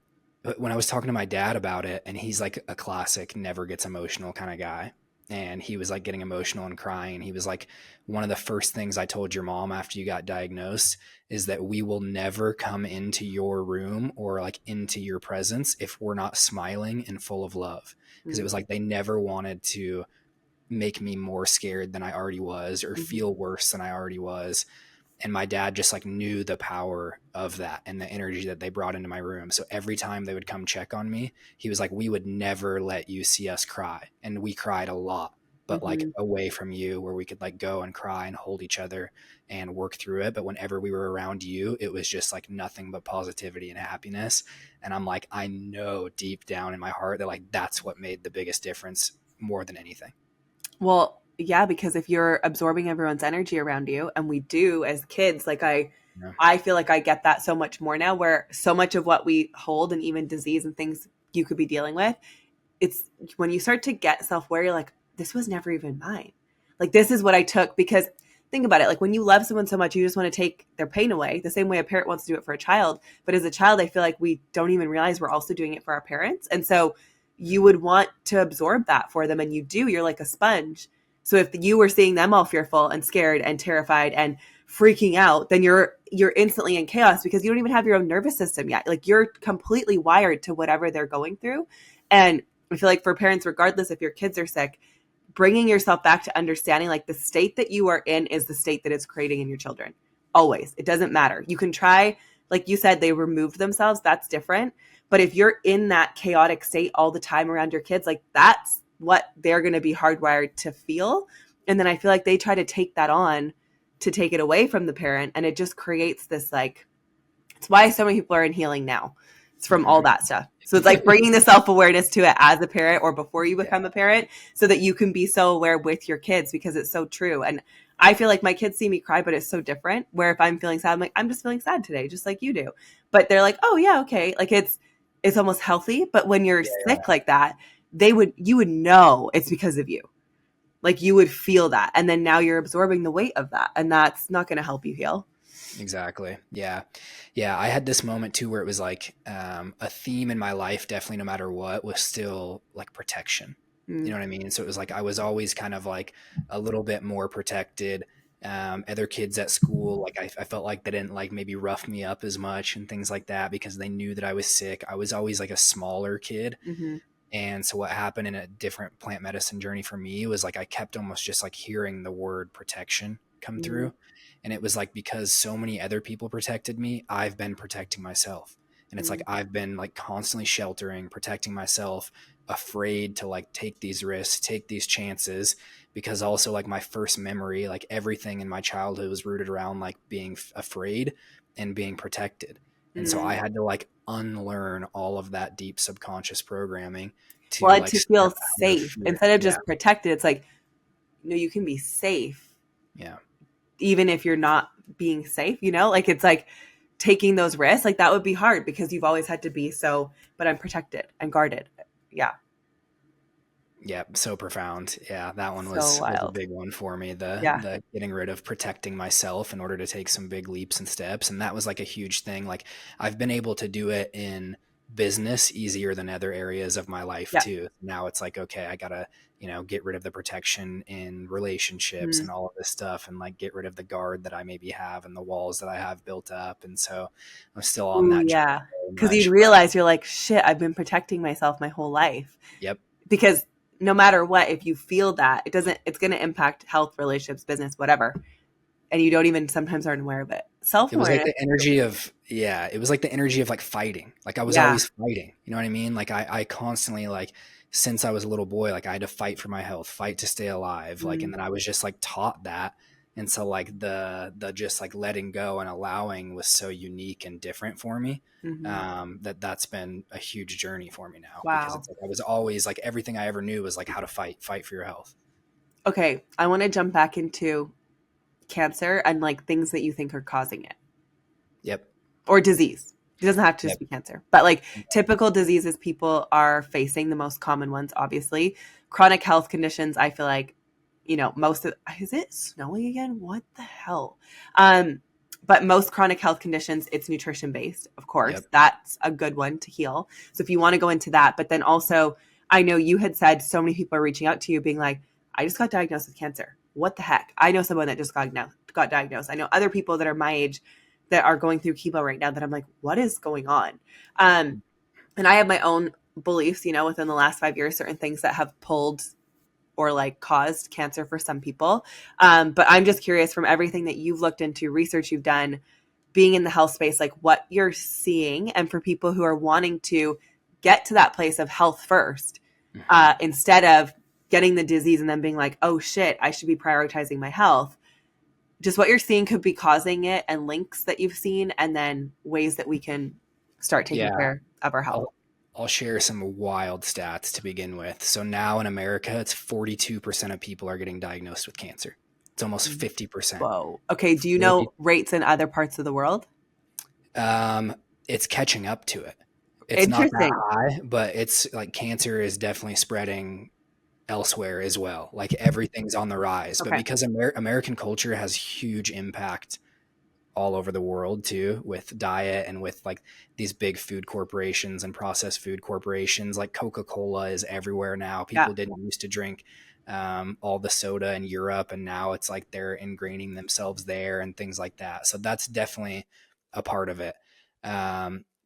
but when I was talking to my dad about it, and he's like a classic, never gets emotional kind of guy. And he was like getting emotional and crying. And he was like, one of the first things I told your mom after you got diagnosed is that we will never come into your room or like into your presence if we're not smiling and full of love. Because it was Mm-hmm. like they never wanted to make me more scared than I already was or Mm-hmm. feel worse than I already was. And my dad just like knew the power of that and the energy that they brought into my room. So every time they would come check on me, he was like, we would never let you see us cry. And we cried a lot, but like Mm-hmm. away from you where we could like go and cry and hold each other and work through it. But whenever we were around you, it was just like nothing but positivity and happiness. And I'm like, I know deep down in my heart that like that's what made the biggest difference more than anything. Well, yeah, because if you're absorbing everyone's energy around you, and we do as kids, like Yeah. I feel like I get that so much more now, where so much of what we hold and even disease and things you could be dealing with, it's when you start to get self-aware, you're like, this was never even mine. Like this is what I took because think about it. Like when you love someone so much, you just want to take their pain away the same way a parent wants to do it for a child. But as a child, I feel like we don't even realize we're also doing it for our parents. And so you would want to absorb that for them. And you do, you're like a sponge. So if you were seeing them all fearful and scared and terrified and freaking out, then you're instantly in chaos because you don't even have your own nervous system yet. Like you're completely wired to whatever they're going through. And I feel like for parents, regardless if your kids are sick, bringing yourself back to understanding like the state that you are in is the state that it's creating in your children. Always. It doesn't matter. You can try, like you said, they removed themselves. That's different. But if you're in that chaotic state all the time around your kids, like that's what they're going to be hardwired to feel. And then I feel like they try to take that on to take it away from the parent. And it just creates this like, it's why so many people are in healing now. It's from all Hmm. that stuff. So it's like bringing the self-awareness to it as a parent or before you Yeah. become a parent so that you can be so aware with your kids because it's so true. And I feel like my kids see me cry, but it's so different where if I'm feeling sad, I'm like, I'm just feeling sad today, just like you do. But they're like, oh yeah, okay. Like it's almost healthy. But when you're Yeah. sick like that, you would know it's because of you. Like you would feel that. And then now you're absorbing the weight of that. And that's not going to help you heal. Exactly. Yeah. Yeah. I had this moment too where it was like a theme in my life, definitely no matter what, was still like protection. You Mm, know what I mean? So it was like I was always kind of like a little bit more protected. Other kids at school, like I felt like they didn't like maybe rough me up as much and things like that because they knew that I was sick. I was always like a smaller kid. mm-hmm, And so what happened in a different plant medicine journey for me was like I kept almost just like hearing the word protection come mm-hmm, through. And it was like because so many other people protected me, I've been protecting myself. And it's like I've been like constantly sheltering, protecting myself, afraid to like take these risks, take these chances because also like my first memory, like everything in my childhood was rooted around like being afraid and being protected. And so mm-hmm. I had to like unlearn all of that deep subconscious programming to Well, and like to step feel out of safe fear. instead of Yeah. just protected, it's like, no, you can be safe Yeah. even if you're not being safe, like it's like taking those risks, like that would be hard because you've always had to be so, but I'm protected and guarded. Yeah. Yep, so profound. Yeah, that one So was a wild. big one for me. The Yeah. the getting rid of protecting myself in order to take some big leaps and steps, and that was like a huge thing. Like I've been able to do it in business easier than other areas of my life Yeah. too. Now it's like, okay, I gotta, get rid of the protection in relationships and Mm. all of this stuff, and like get rid of the guard that I maybe have and the walls that I have built up. And so I'm still on Ooh, that journey yeah. very Because you'd much. But realize you're like, shit, I've been protecting myself my whole life. yep. Because no matter what, if you feel that, it's going to impact health, relationships, business, whatever. And you don't even sometimes aren't aware of it. Self It was like awareness. the energy of, yeah, it was like the energy of like fighting. Like I was Yeah. always fighting. You know what I mean? Like I constantly like since I was a little boy, like I had to fight for my health, fight to stay alive. Like and Mm-hmm. then I was just like taught that. And so like the just like letting go and allowing was so unique and different for me. Mm-hmm. That's been a huge journey for me now because Wow. it's like I was always like everything I ever knew was like how to fight for your health. Okay. I want to jump back into cancer and like things that you think are causing it Yep. or disease. It doesn't have to just Yep. be cancer, but like typical diseases people are facing, the most common ones, obviously. Chronic health conditions, I feel like, most of, is it snowing again? What the hell? But most chronic health conditions, it's nutrition based, of course. Yep. That's a good one to heal. So if you want to go into that, but then also, I know you had said so many people are reaching out to you being like, I just got diagnosed with cancer. What the heck? I know someone that just got diagnosed. I know other people that are my age that are going through chemo right now that I'm like, what is going on? Um, and I have my own beliefs, within the last 5 years, certain things that have pulled or like caused cancer for some people. But I'm just curious from everything that you've looked into, research you've done, being in the health space, like what you're seeing, and for people who are wanting to get to that place of health first, Mhm. instead of getting the disease and then being like, oh shit, I should be prioritizing my health. Just what you're seeing could be causing it and links that you've seen, and then ways that we can start taking Yeah. care of our health. I'll I'll share some wild stats to begin with. So now in America, it's 42% of people are getting diagnosed with cancer. It's almost 50%. Whoa. Okay. Do you 40 know rates in other parts of the world? um it's catching up to it. It's not that Interesting. high, but it's like cancer is definitely spreading elsewhere as well. Like everything's on the rise, but Okay. because American culture has huge impact all over the world too with diet and with like these big food corporations and processed food corporations like Coca-Cola is everywhere now. Yeah. People didn't used to drink all the soda in Europe, and now it's like they're ingraining themselves there and things like that. So that's definitely a part of it.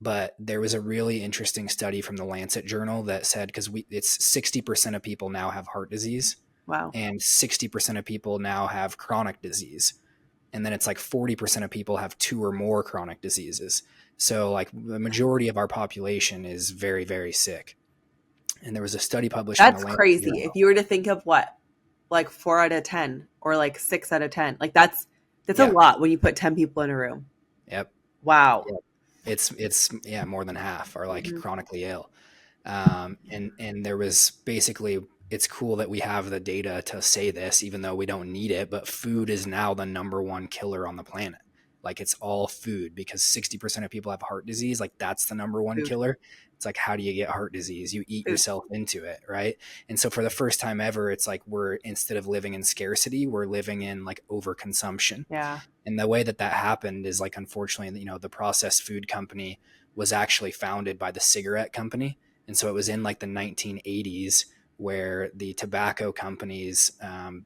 But there was a really interesting study from the Lancet journal that said, because it's 60% of people now have heart disease Wow. and 60% of people now have chronic disease, and then it's like 40% of people have two or more chronic diseases. So like the majority of our population is very, very sick. And there was a study published in the That's Lancet crazy. If Journal. you were to think of what, like 4 out of 10 or like 6 out of 10, like that's a Yeah. lot when you put 10 people in a room. Yep. Wow. Yep. It's yeah, more than half are like Mhm. chronically ill. And there was basically, it's cool that we have the data to say this, even though we don't need it, but food is now the number one killer on the planet. Like it's all food because 60% of people have heart disease. Like that's the number one Food. killer. It's like, how do you get heart disease? You eat Food. yourself into it. Right. And so for the first time ever, it's like we're, instead of living in scarcity, we're living in like overconsumption. Yeah. And the way that that happened is like, unfortunately, the processed food company was actually founded by the cigarette company. And so it was in like the 1980s where the tobacco companies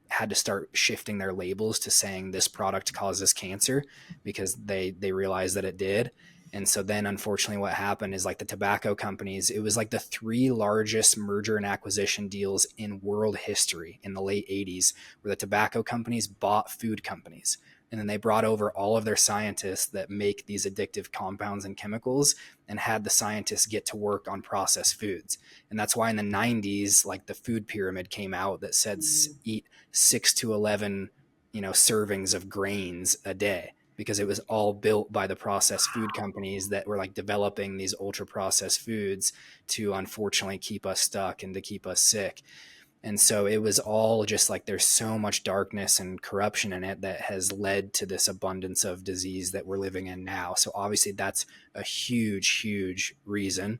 had to start shifting their labels to saying this product causes cancer because they realized that it did. And so then unfortunately what happened is like the tobacco companies, it was like the three largest merger and acquisition deals in world history in the late 80s, where the tobacco companies bought food companies. And then they brought over all of their scientists that make these addictive compounds and chemicals and had the scientists get to work on processed foods. And that's why in the 90s, like the food pyramid came out that said Mm. eat 6 to 11, servings of grains a day, because it was all built by the processed food companies that were like developing these ultra processed foods to unfortunately keep us stuck and to keep us sick. And so it was all just like there's so much darkness and corruption in it that has led to this abundance of disease that we're living in now. So obviously that's a huge, huge reason,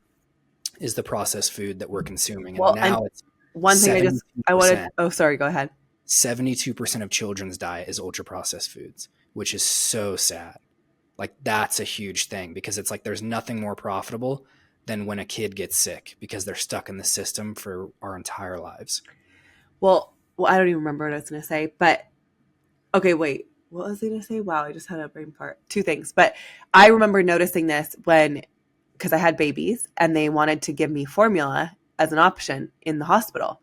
is the processed food that we're consuming. And Well, and now it's one thing I wanted, 72%. oh, sorry, go ahead. 72% of children's diet is ultra processed foods, which is so sad. Like that's a huge thing because it's like there's nothing more profitable than when a kid gets sick because they're stuck in the system for our entire lives. Well, I don't even remember what I was going to say, but okay, wait. What was I going to say? Wow, I just had a brain fart. Two things. But I remember noticing this because I had babies and they wanted to give me formula as an option in the hospital.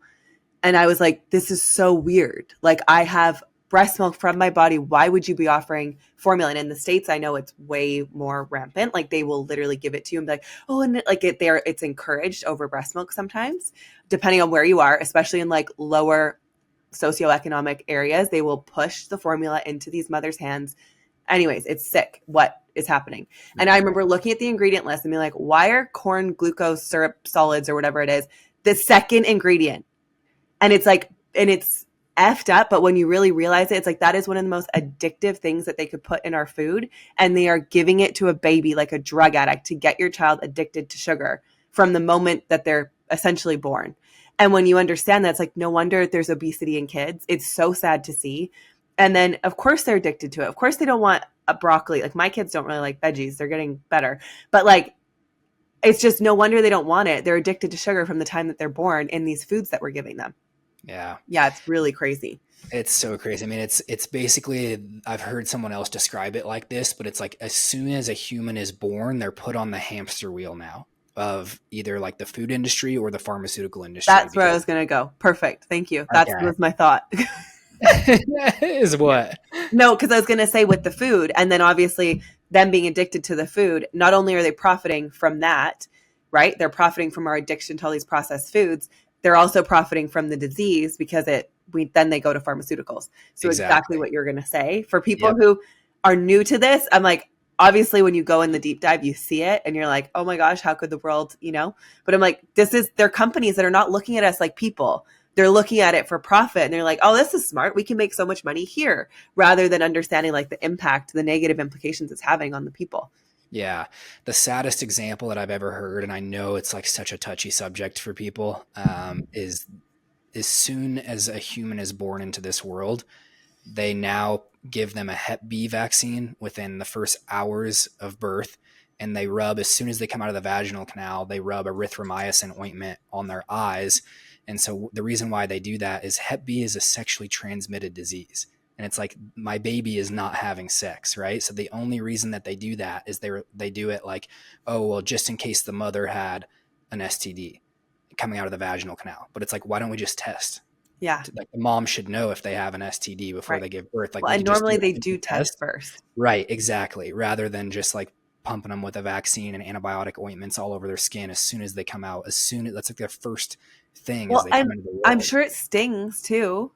And I was like, this is so weird. Like, I have breast milk from my body. Why would you be offering formula? And in the States, I know it's way more rampant. Like, they will literally give it to you and be like, oh, and like it's encouraged over breast milk sometimes, depending on where you are, especially in like lower socioeconomic areas. They will push the formula into these mothers' hands. Anyways, it's sick what is happening. And I remember looking at the ingredient list and being like, why are corn glucose syrup solids or whatever it is the second ingredient? And it's like, and it's effed up, but when you really realize it, it's like that is one of the most addictive things that they could put in our food. And they are giving it to a baby like a drug addict to get your child addicted to sugar from the moment that they're essentially born. And when you understand that, it's like, no wonder there's obesity in kids. It's so sad to see. And then, of course, they're addicted to it. Of course, they don't want a broccoli. Like, my kids don't really like veggies. They're getting better. But like, it's just no wonder they don't want it. They're addicted to sugar from the time that they're born in these foods that we're giving them. Yeah. Yeah, it's really crazy. It's so crazy. I mean, it's basically, I've heard someone else describe it like this, but it's like as soon as a human is born, they're put on the hamster wheel now of either like the food industry or the pharmaceutical industry. That's where I was going to go. Perfect. Thank you. That was my thought. Is what? No, because I was going to say with the food, and then obviously them being addicted to the food, not only are they profiting from that, right? They're profiting from our addiction to all these processed foods. They're also profiting from the disease because then they go to pharmaceuticals. So exactly what you're going to say. For people who are new to this, I'm like, obviously when you go in the deep dive, you see it and you're like, oh my gosh, how could the world, but I'm like, they're companies that are not looking at us like people. They're looking at it for profit and they're like, oh, this is smart. We can make so much money here rather than understanding like the impact, the negative implications it's having on the people. Yeah. The saddest example that I've ever heard, and I know it's like such a touchy subject for people, is as soon as a human is born into this world, they now give them a Hep B vaccine within the first hours of birth. And they rub, as soon as they come out of the vaginal canal, they rub erythromycin ointment on their eyes. And so the reason why they do that is Hep B is a sexually transmitted disease. And it's like, my baby is not having sex, right? So the only reason that they do that is they do it like, oh, well, just in case the mother had an STD coming out of the vaginal canal. But it's like, why don't we just test? Yeah. Like the mom should know if they have an STD before they give birth. Like, well, and normally they do test first. Right, exactly. Rather than just like pumping them with a vaccine and antibiotic ointments all over their skin as soon as they come out. That's like their first thing as they come into the world. I'm sure it stings too.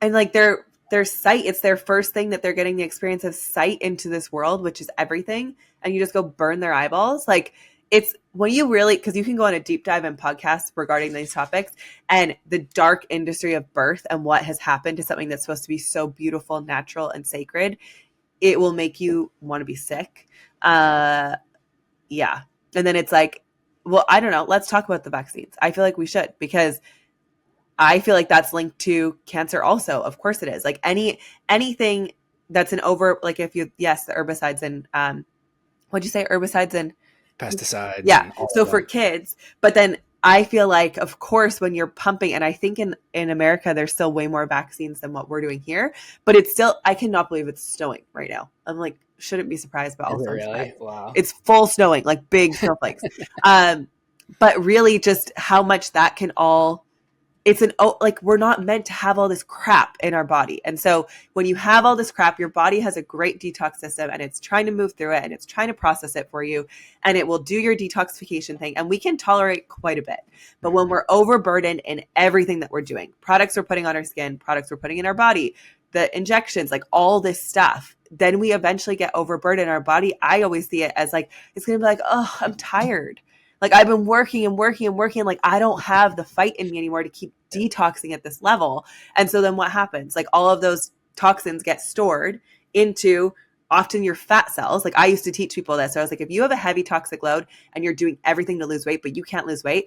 And like their sight, it's their first thing that they're getting the experience of sight into this world, which is everything. And you just go burn their eyeballs. Like, it's when you really, because you can go on a deep dive in podcasts regarding these topics and the dark industry of birth and what has happened to something that's supposed to be so beautiful, natural, and sacred. It will make you want to be sick. Yeah. And then it's like, well, I don't know. Let's talk about the vaccines. I feel like we should, because I feel like that's linked to cancer also. Of course it is. Like anything that's the herbicides and what'd you say? Herbicides and pesticides. Yeah. So for kids, but then I feel like, of course, when you're pumping, and I think in America, there's still way more vaccines than what we're doing here, but it's still, I cannot believe it's snowing right now. I'm like, shouldn't be surprised, but also really? Wow. It's full snowing, like big snowflakes. But really just how much that can all, we're not meant to have all this crap in our body. And so when you have all this crap, your body has a great detox system and it's trying to move through it and it's trying to process it for you and it will do your detoxification thing. And we can tolerate quite a bit. But when we're overburdened in everything that we're doing, products we're putting on our skin, products we're putting in our body, the injections, like all this stuff, then we eventually get overburdened in our body. I always see it as like, it's going to be like, oh, I'm tired. Like I've been working and working and working. Like I don't have the fight in me anymore to keep detoxing at this level. And so then what happens? Like all of those toxins get stored into often your fat cells. Like I used to teach people this. So I was like, if you have a heavy toxic load and you're doing everything to lose weight, but you can't lose weight,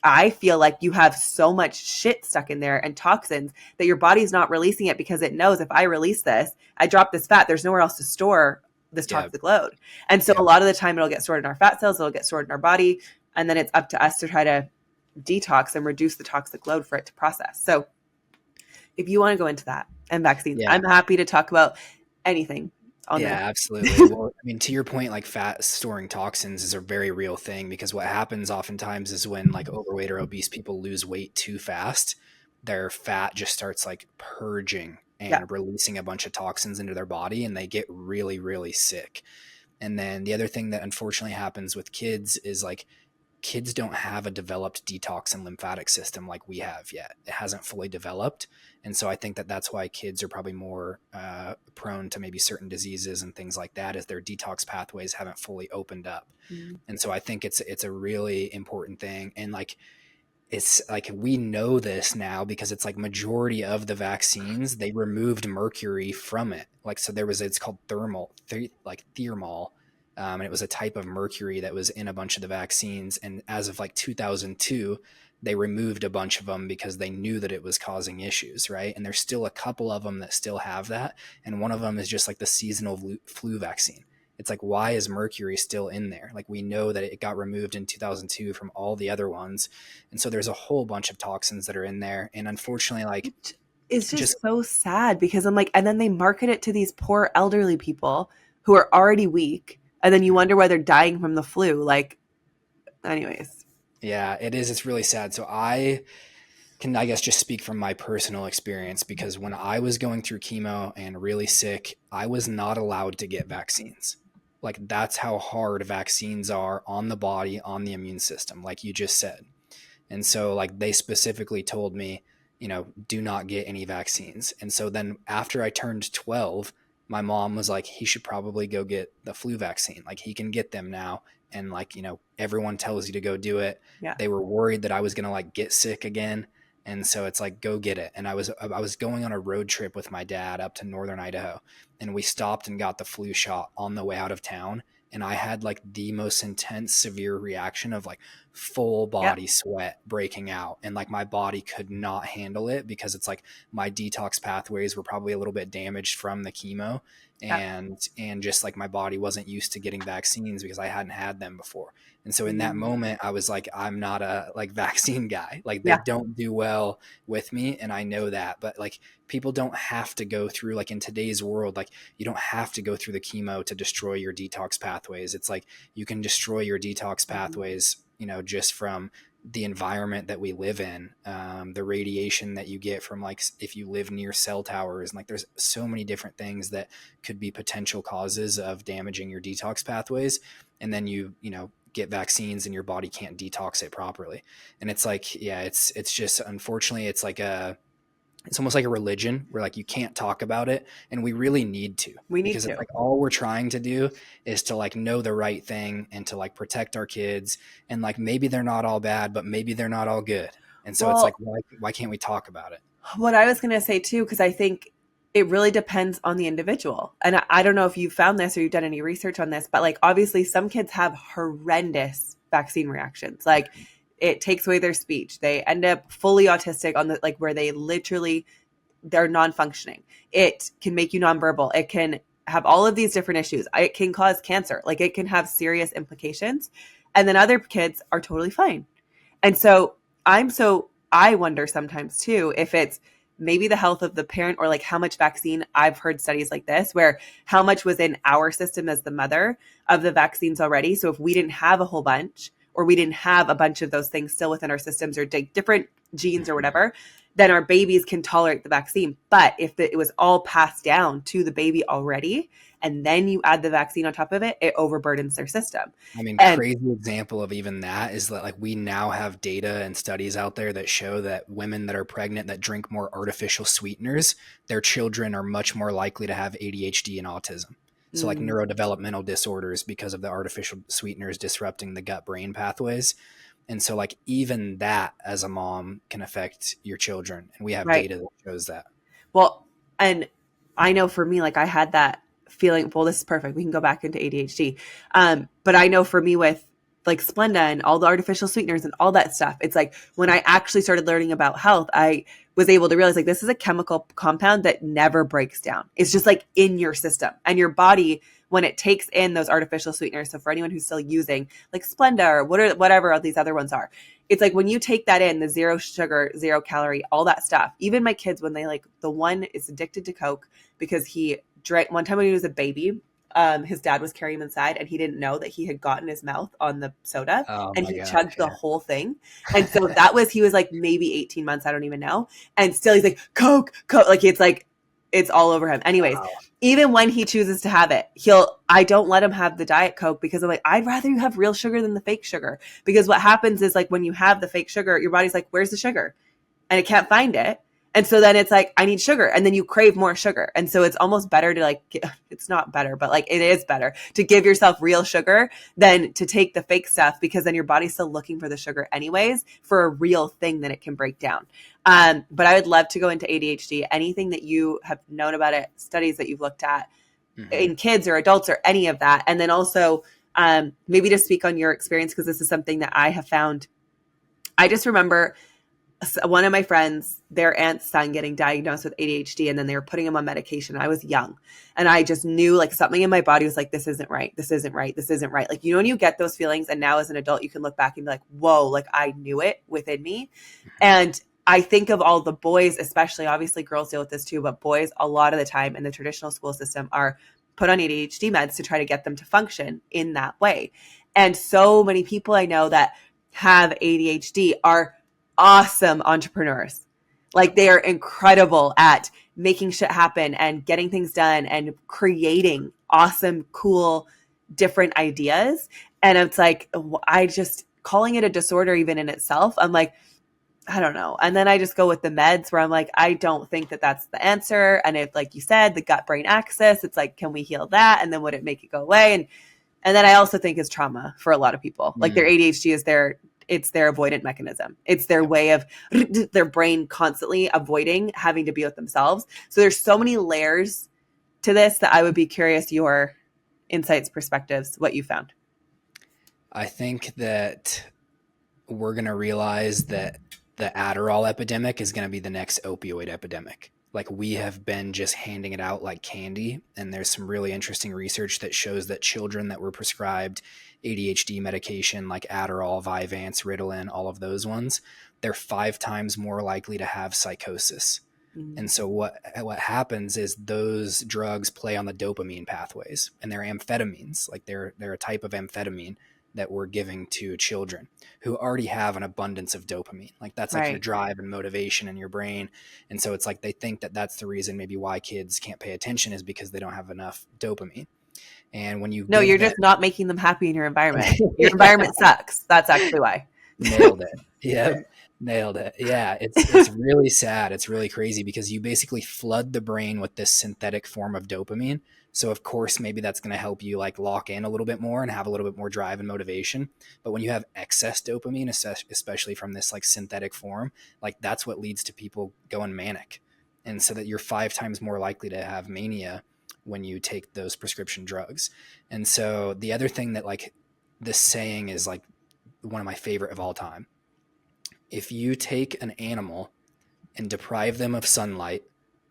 I feel like you have so much shit stuck in there and toxins that your body's not releasing it because it knows if I release this, I drop this fat, there's nowhere else to store this Yeah. toxic load. And so Yeah. a lot of the time it'll get stored in our fat cells, it'll get stored in our body. And then it's up to us to try to detox and reduce the toxic load for it to process. So if you want to go into that and vaccines, Yeah. I'm happy to talk about anything on Yeah, this. absolutely. Well, I mean, to your point, like fat storing toxins is a very real thing because what happens oftentimes is when like overweight or obese people lose weight too fast, their fat just starts like purging Yeah. and releasing a bunch of toxins into their body and they get really, really sick. And then the other thing that unfortunately happens with kids is like kids don't have a developed detox and lymphatic system like we have yet. It hasn't fully developed. And so I think that that's why kids are probably more prone to maybe certain diseases and things like that, as their detox pathways haven't fully opened up. Mm-hmm. And so I think it's a really important thing. And like, it's like we know this now because it's like majority of the vaccines they removed mercury from it. Like so there was it's called thermal, and it was a type of mercury that was in a bunch of the vaccines. And as of like 2002, they removed a bunch of them because they knew that it was causing issues, right? And there's still a couple of them that still have that, and one of them is just like the seasonal flu vaccine. It's like, why is mercury still in there? Like we know that it got removed in 2002 from all the other ones. And so there's a whole bunch of toxins that are in there. And unfortunately, like It's just, just so sad because I'm like, and then they market it to these poor elderly people who are already weak. And then you wonder why they're dying from the flu. Like, anyways. yeah, it is. It's really sad. So I can, I guess, just speak from my personal experience because when I was going through chemo and really sick, I was not allowed to get vaccines. Like that's how hard vaccines are on the body, on the immune system, like you just said. And so like they specifically told me, do not get any vaccines. And so then after I turned 12, my mom was like, he should probably go get the flu vaccine. Like he can get them now. And like, everyone tells you to go do it. Yeah. They were worried that I was going to like get sick again. And so it's like, go get it. And I was going on a road trip with my dad up to northern Idaho, and we stopped and got the flu shot on the way out of town. And I had like the most intense, severe reaction of like full Yep. body sweat breaking out. And like my body could not handle it because it's like my detox pathways were probably a little bit damaged from the chemo. Yep. And just like my body wasn't used to getting vaccines because I hadn't had them before. And so in that Mm. moment, I was like, I'm not a like vaccine guy. Like they Yeah. don't do well with me. And I know that, but like people don't have to go through like in today's world, like you don't have to go through the chemo to destroy your detox pathways. It's like you can destroy your detox pathways, just from the environment that we live in, the radiation that you get from like if you live near cell towers, and like there's so many different things that could be potential causes of damaging your detox pathways. And then you get vaccines and your body can't detox it properly. And it's like, yeah, it's just unfortunately it's almost like a religion where like you can't talk about it, and we really need to, We need because it's to. like all we're trying to do is to like know the right thing and to like protect our kids, and like maybe they're not all bad but maybe they're not all good. And so it's like, Well, why can't we talk about it? what I was going to say too, because I think it really depends on the individual. And I don't know if you've found this or you've done any research on this, but like obviously some kids have horrendous vaccine reactions. Like it takes away their speech. They end up fully autistic on the like where they're non-functioning. It can make you nonverbal. It can have all of these different issues. It can cause cancer. Like it can have serious implications. And then other kids are totally fine. And so I wonder sometimes too if it's maybe the health of the parent or like how much vaccine. I've heard studies like this where how much was in our system as the mother of the vaccines already. So if we didn't have a whole bunch or we didn't have a bunch of those things still within our systems or different genes or whatever, then our babies can tolerate the vaccine. But if it was all passed down to the baby already, and then you add the vaccine on top of it, it overburdens their system. I mean, And crazy example of even that is that like we now have data and studies out there that show that women that are pregnant that drink more artificial sweeteners, their children are much more likely to have ADHD and autism. So like mm, neurodevelopmental disorders because of the artificial sweeteners disrupting the gut brain pathways. And so like even that as a mom can affect your children. And we have right. data that shows that. Well, and I know for me, like I had that feeling, well, this is perfect. We can go back into ADHD. But I know for me with like Splenda and all the artificial sweeteners and all that stuff. It's like when I actually started learning about health, I was able to realize like this is a chemical compound that never breaks down. It's just like in your system, and your body, when it takes in those artificial sweeteners. So for anyone who's still using like Splenda or whatever these other ones are, it's like when you take that in, the zero sugar, zero calorie, all that stuff. Even my kids, when they like, the one is addicted to Coke because he drank one time when he was a baby. His dad was carrying him inside, and he didn't know that he had gotten his mouth on the soda, Oh and my he gosh. chugged the whole thing. And so he was like maybe 18 months. I don't even know. And still he's like, Coke. Like, it's all over him. Anyways, Wow. even when he chooses to have it, I don't let him have the Diet Coke because I'm like, I'd rather you have real sugar than the fake sugar. Because what happens is like when you have the fake sugar, your body's like, where's the sugar? And it can't find it. And so then it's like, I need sugar. And then you crave more sugar. And so it's almost better to like, it's not better, but like it is better to give yourself real sugar than to take the fake stuff, because then your body's still looking for the sugar anyways for a real thing that it can break down. But I would love to go into ADHD, anything that you have known about it, studies that you've looked at in kids or adults or any of that. And then also maybe to speak on your experience, because this is something that I have found. I just remember one of my friends, their aunt's son getting diagnosed with ADHD, and then they were putting him on medication. I was young, and I just knew like something in my body was like, this isn't right. This isn't right. This isn't right. Like, you know, when you get those feelings, and now as an adult, you can look back and be like, whoa, like I knew it within me. And I think of all the boys, especially, obviously girls deal with this too, but boys a lot of the time in the traditional school system are put on ADHD meds to try to get them to function in that way. And so many people I know that have ADHD are awesome entrepreneurs. Like, they are incredible at making shit happen and getting things done and creating awesome, cool, different ideas. And it's like, I just calling it a disorder even in itself, I'm like, I don't know. And then I just go with the meds where I'm like, I don't think that that's the answer. And if, like you said, the gut brain axis, it's like, can we heal that? And then would it make it go away? And then I also think it's trauma for a lot of people. Like, their ADHD is it's their avoidant mechanism. It's their way of their brain constantly avoiding having to be with themselves. So there's so many layers to this that I would be curious your insights, perspectives, what you found. I think that we're going to realize that the Adderall epidemic is going to be the next opioid epidemic. Like, we have been just handing it out like candy. And there's some really interesting research that shows that children that were prescribed ADHD medication like Adderall, Vyvanse, Ritalin, all of those ones, they're 5 times more likely to have psychosis. And so what happens is those drugs play on the dopamine pathways, and they're amphetamines. Like, they're a type of amphetamine that we're giving to children who already have an abundance of dopamine. Like, that's like your drive and motivation in your brain. And so it's like they think that that's the reason maybe why kids can't pay attention, is because they don't have enough dopamine. And when you you're just not making them happy in your environment. Your environment sucks. That's actually why. Nailed it. Yeah. Nailed it. Yeah. It's really sad. It's really crazy, because you basically flood the brain with this synthetic form of dopamine. So of course, maybe that's going to help you like lock in a little bit more and have a little bit more drive and motivation. But when you have excess dopamine, especially from this like synthetic form, like that's what leads to people going manic. And so that you're 5 times more likely to have mania when you take those prescription drugs. And so the other thing that like this saying is like one of my favorite of all time. If you take an animal and deprive them of sunlight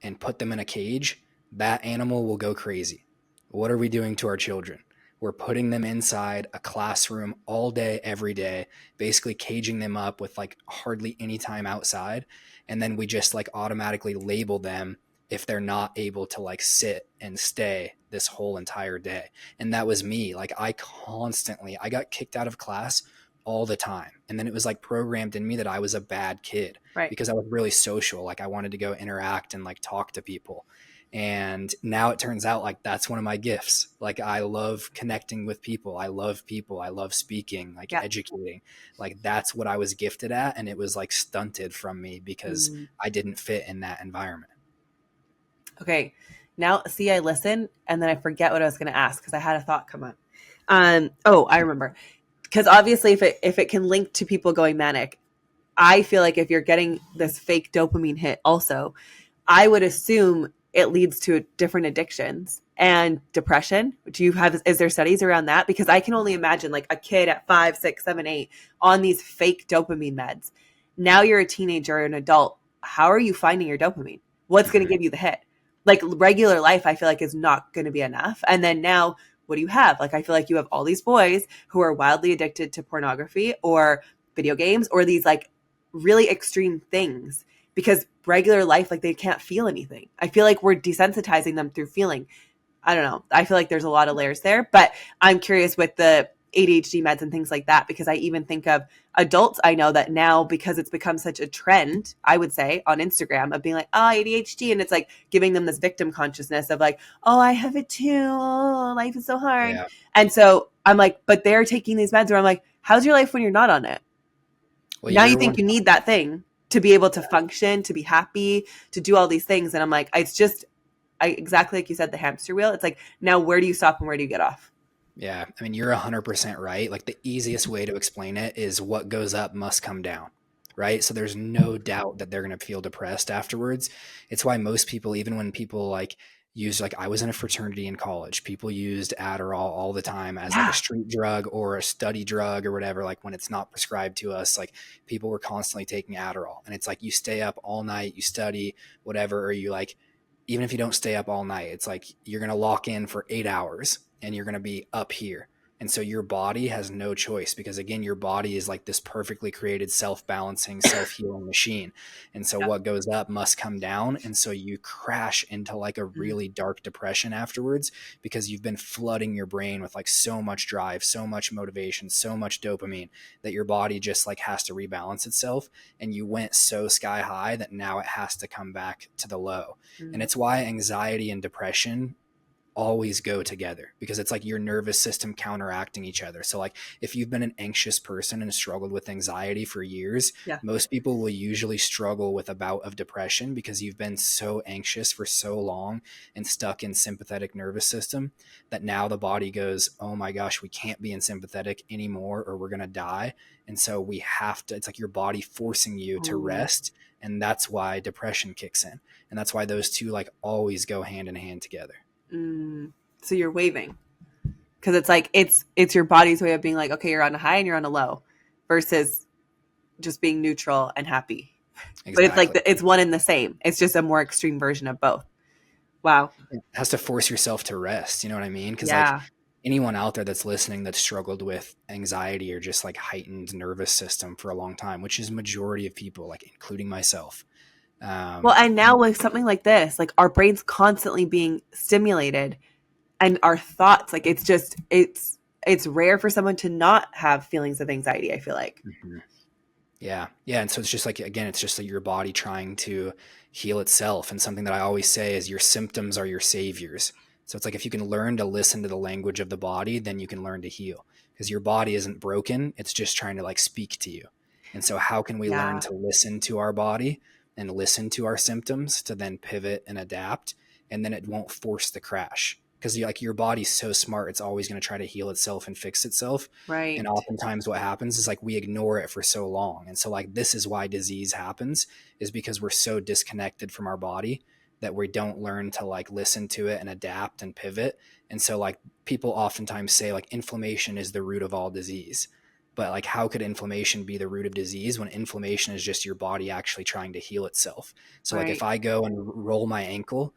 and put them in a cage, that animal will go crazy. What are we doing to our children? We're putting them inside a classroom all day, every day, basically caging them up with like hardly any time outside. And then we just like automatically label them if they're not able to like sit and stay this whole entire day. And that was me. Like, I got kicked out of class all the time. And then it was like programmed in me that I was a bad kid, right? Because I was really social. Like, I wanted to go interact and like talk to people. And now it turns out like that's one of my gifts. Like, I love connecting with people. I love people. I love speaking, like educating. Like, that's what I was gifted at. And it was like stunted from me because I didn't fit in that environment. Okay. Now, see, I listen and then I forget what I was going to ask because I had a thought come up. I remember. Because obviously if it can link to people going manic, I feel like if you're getting this fake dopamine hit also, I would assume it leads to different addictions and depression. Is there studies around that? Because I can only imagine like a kid at 5, 6, 7, 8 on these fake dopamine meds. Now you're a teenager or an adult. How are you finding your dopamine? What's going to give you the hit? Like regular life, I feel like is not going to be enough. And then now what do you have? Like, I feel like you have all these boys who are wildly addicted to pornography or video games or these like really extreme things because regular life, like they can't feel anything. I feel like we're desensitizing them through feeling. I don't know. I feel like there's a lot of layers there, but I'm curious with the ADHD meds and things like that, because I even think of adults I know that now, because it's become such a trend, I would say on Instagram of being like, oh, ADHD. And it's like giving them this victim consciousness of like, oh, I have it too. Oh, life is so hard. Yeah. And so I'm like, but they're taking these meds where I'm like, how's your life when you're not on it? Well, now you think you need that thing to be able to function, to be happy, to do all these things. And I'm like, it's just, exactly like you said, the hamster wheel. It's like, now where do you stop and where do you get off? Yeah. I mean, you're 100% right. Like the easiest way to explain it is what goes up must come down, right? So there's no doubt that they're going to feel depressed afterwards. It's why most people, even when people like use, like I was in a fraternity in college, people used Adderall all the time as like a street drug or a study drug or whatever. Like when it's not prescribed to us, like people were constantly taking Adderall, and it's like you stay up all night, you study, whatever, or you like, even if you don't stay up all night, it's like you're going to lock in for 8 hours and you're going to be up here. And so your body has no choice because, again, your body is like this perfectly created self-balancing, self-healing machine. And so what goes up must come down. And so you crash into like a really dark depression afterwards because you've been flooding your brain with like so much drive, so much motivation, so much dopamine that your body just like has to rebalance itself. And you went so sky high that now it has to come back to the low. And it's why anxiety and depression always go together, because it's like your nervous system counteracting each other. So like if you've been an anxious person and struggled with anxiety for years, most people will usually struggle with a bout of depression because you've been so anxious for so long and stuck in sympathetic nervous system that now the body goes, oh my gosh, we can't be in sympathetic anymore or we're going to die. And so we have to, it's like your body forcing you to rest. And that's why depression kicks in. And that's why those two like always go hand in hand together. So you're waving because it's like it's your body's way of being like, okay, you're on a high and you're on a low versus just being neutral and happy. Exactly. But it's like it's one and the same. It's just a more extreme version of both. Wow. It has to force yourself to rest. You know what I mean? Because like anyone out there that's listening that struggled with anxiety or just like heightened nervous system for a long time, which is majority of people, like including myself. Well, and now with something like this, like our brain's constantly being stimulated and our thoughts, like it's just, it's rare for someone to not have feelings of anxiety, I feel like. Yeah. And so it's just like, again, it's just like your body trying to heal itself. And something that I always say is your symptoms are your saviors. So it's like, if you can learn to listen to the language of the body, then you can learn to heal, because your body isn't broken. It's just trying to like speak to you. And so how can we learn to listen to our body and listen to our symptoms to then pivot and adapt, and then it won't force the crash, because like your body's so smart, it's always going to try to heal itself and fix itself. Right. And oftentimes what happens is like we ignore it for so long. And so like this is why disease happens, is because we're so disconnected from our body that we don't learn to like listen to it and adapt and pivot. And so like people oftentimes say like inflammation is the root of all disease. But like, how could inflammation be the root of disease when inflammation is just your body actually trying to heal itself? So like if I go and roll my ankle,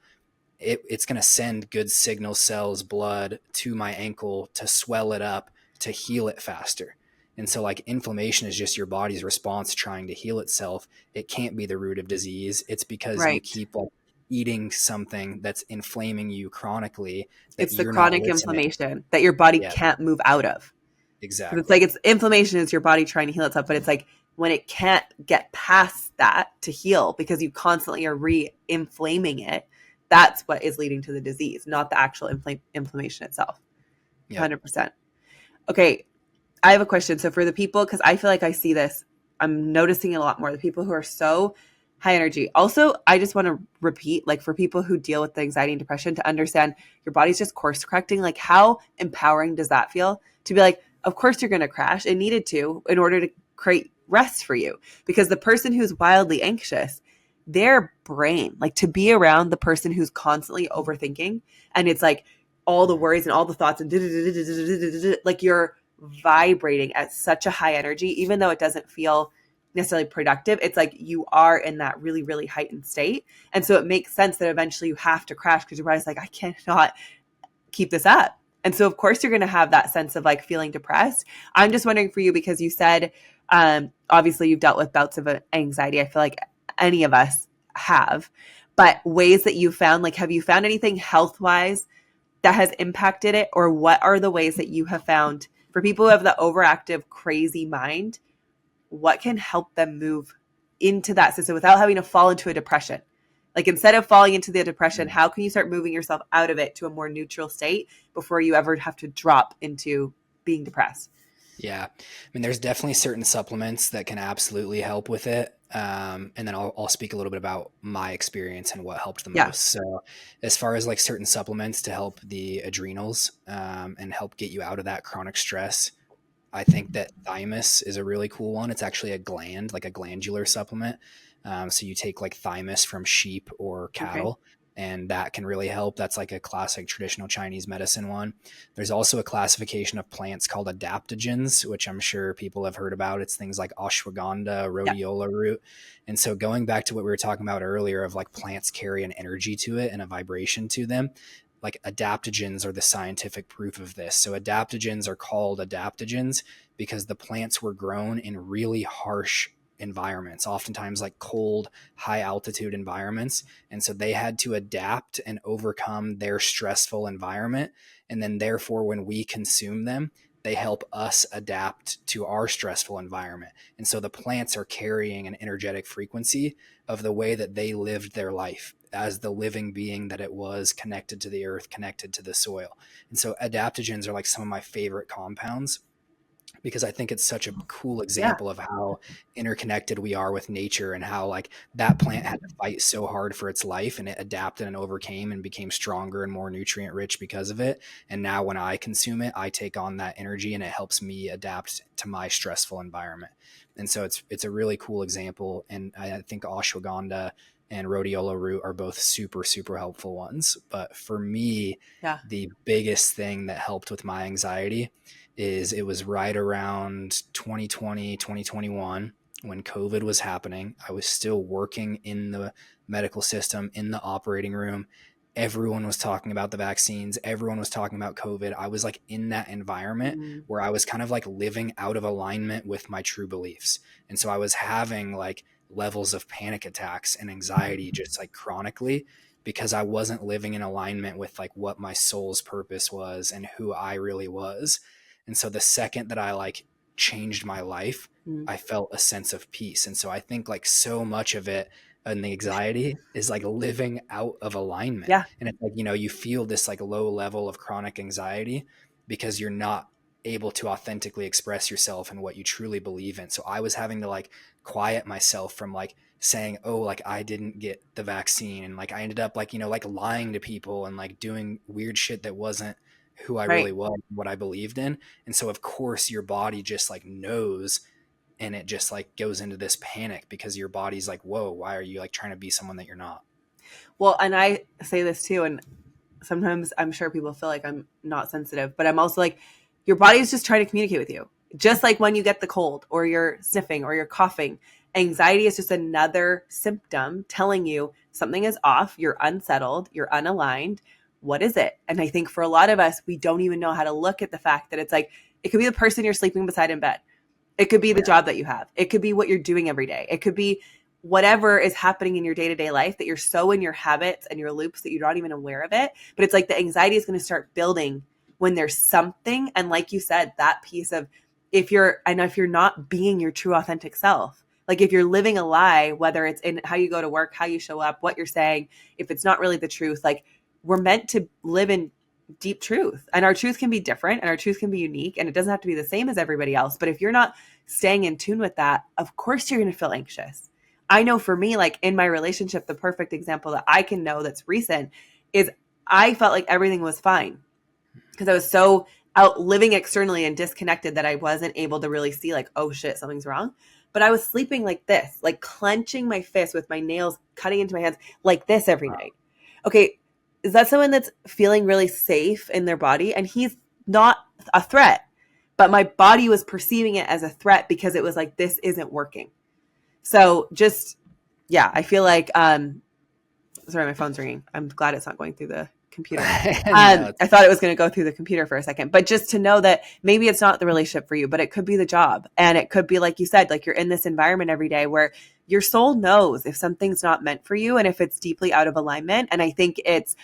it's going to send good signal cells, blood to my ankle to swell it up, to heal it faster. And so like inflammation is just your body's response trying to heal itself. It can't be the root of disease. It's because you keep like eating something that's inflaming you chronically. It's the chronic inflammation that your body can't move out of. Exactly. It's like it's inflammation is your body trying to heal itself, but it's like when it can't get past that to heal because you constantly are re-inflaming it, that's what is leading to the disease, not the actual inflammation itself. 100%. Okay, I have a question. So for the people, because I feel like I see this, I'm noticing it a lot more, the people who are so high energy. Also, I just want to repeat, like for people who deal with the anxiety and depression, to understand your body's just course correcting. Like how empowering does that feel to be like, of course you're going to crash. It needed to in order to create rest for you, because the person who's wildly anxious, their brain, like to be around the person who's constantly overthinking, and it's like all the worries and all the thoughts and like you're vibrating at such a high energy, even though it doesn't feel necessarily productive. It's like you are in that really, really heightened state. And so it makes sense that eventually you have to crash because your body's like, I cannot keep this up. And so, of course, you're going to have that sense of like feeling depressed. I'm just wondering for you, because you said, obviously, you've dealt with bouts of anxiety. I feel like any of us have, but ways that you found, like, have you found anything health wise that has impacted it? Or what are the ways that you have found for people who have the overactive, crazy mind? What can help them move into that system without having to fall into a depression? Like, instead of falling into the depression, how can you start moving yourself out of it to a more neutral state before you ever have to drop into being depressed? Yeah. I mean, there's definitely certain supplements that can absolutely help with it. And then I'll speak a little bit about my experience and what helped the Yeah. most. So as far as like certain supplements to help the adrenals, and help get you out of that chronic stress, I think that thymus is a really cool one. It's actually a gland, like a glandular supplement. So you take like thymus from sheep or Okay. cattle, and that can really help. That's like a classic traditional Chinese medicine one. There's also a classification of plants called adaptogens, which I'm sure people have heard about. It's things like ashwagandha, Yeah. rhodiola root. And so going back to what we were talking about earlier of like plants carry an energy to it and a vibration to them, like adaptogens are the scientific proof of this. So adaptogens are called adaptogens because the plants were grown in really harsh environments, oftentimes like cold, high altitude environments. And so they had to adapt and overcome their stressful environment. And then therefore, when we consume them, they help us adapt to our stressful environment. And so the plants are carrying an energetic frequency of the way that they lived their life as the living being that it was, connected to the earth, connected to the soil. And so adaptogens are like some of my favorite compounds because I think it's such a cool Yeah. example of how interconnected we are with nature and how like that plant had to fight so hard for its life and it adapted and overcame and became stronger and more nutrient rich because of it. And now when I consume it, I take on that energy and it helps me adapt to my stressful environment. And so it's a really cool example. And I think ashwagandha and rhodiola root are both super, super helpful ones. But for me, Yeah. the biggest thing that helped with my anxiety is it was right around 2020, 2021 when COVID was happening. I was still working in the medical system, in the operating room. Everyone was talking about the vaccines. Everyone was talking about COVID. I was like in that environment Mm. where I was kind of like living out of alignment with my true beliefs. And so I was having like levels of panic attacks and anxiety just like chronically because I wasn't living in alignment with like what my soul's purpose was and who I really was. And so the second that I like changed my life, Mm. I felt a sense of peace. And so I think like so much of it and the anxiety is like living out of alignment. Yeah. And it's like, you know, you feel this like low level of chronic anxiety because you're not able to authentically express yourself and what you truly believe in. So I was having to like quiet myself from like saying, oh, like I didn't get the vaccine. And like I ended up like, you know, like lying to people and like doing weird shit that wasn't who I really Right. was, what I believed in. And so of course your body just like knows and it just like goes into this panic because your body's like, whoa, why are you like trying to be someone that you're not? Well, and I say this too, and sometimes I'm sure people feel like I'm not sensitive, but I'm also like, your body is just trying to communicate with you. Just like when you get the cold or you're sniffing or you're coughing, anxiety is just another symptom telling you something is off, you're unsettled, you're unaligned. What is it? And I think for a lot of us, we don't even know how to look at the fact that it's like, it could be the person you're sleeping beside in bed. It could be the Yeah. job that you have. It could be what you're doing every day. It could be whatever is happening in your day-to-day life that you're so in your habits and your loops that you're not even aware of it. But it's like the anxiety is going to start building when there's something. And like you said, that piece of if you're not being your true authentic self, like if you're living a lie, whether it's in how you go to work, how you show up, what you're saying, if it's not really the truth, like we're meant to live in deep truth, and our truth can be different and our truth can be unique and it doesn't have to be the same as everybody else. But if you're not staying in tune with that, of course you're going to feel anxious. I know for me, like in my relationship, the perfect example that I can know that's recent is I felt like everything was fine because I was so out living externally and disconnected that I wasn't able to really see like, oh shit, something's wrong. but I was sleeping like this, like clenching my fist with my nails cutting into my hands like this every night. Okay, is that someone that's feeling really safe in their body? And he's not a threat, but my body was perceiving it as a threat because it was like, this isn't working. So just, yeah, I feel like, sorry, my phone's ringing. I'm glad it's not going through the computer. No, I thought it was going to go through the computer for a second, but just to know that maybe it's not the relationship for you, but it could be the job. And it could be, like you said, like you're in this environment every day where your soul knows if something's not meant for you and if it's deeply out of alignment. And I think it's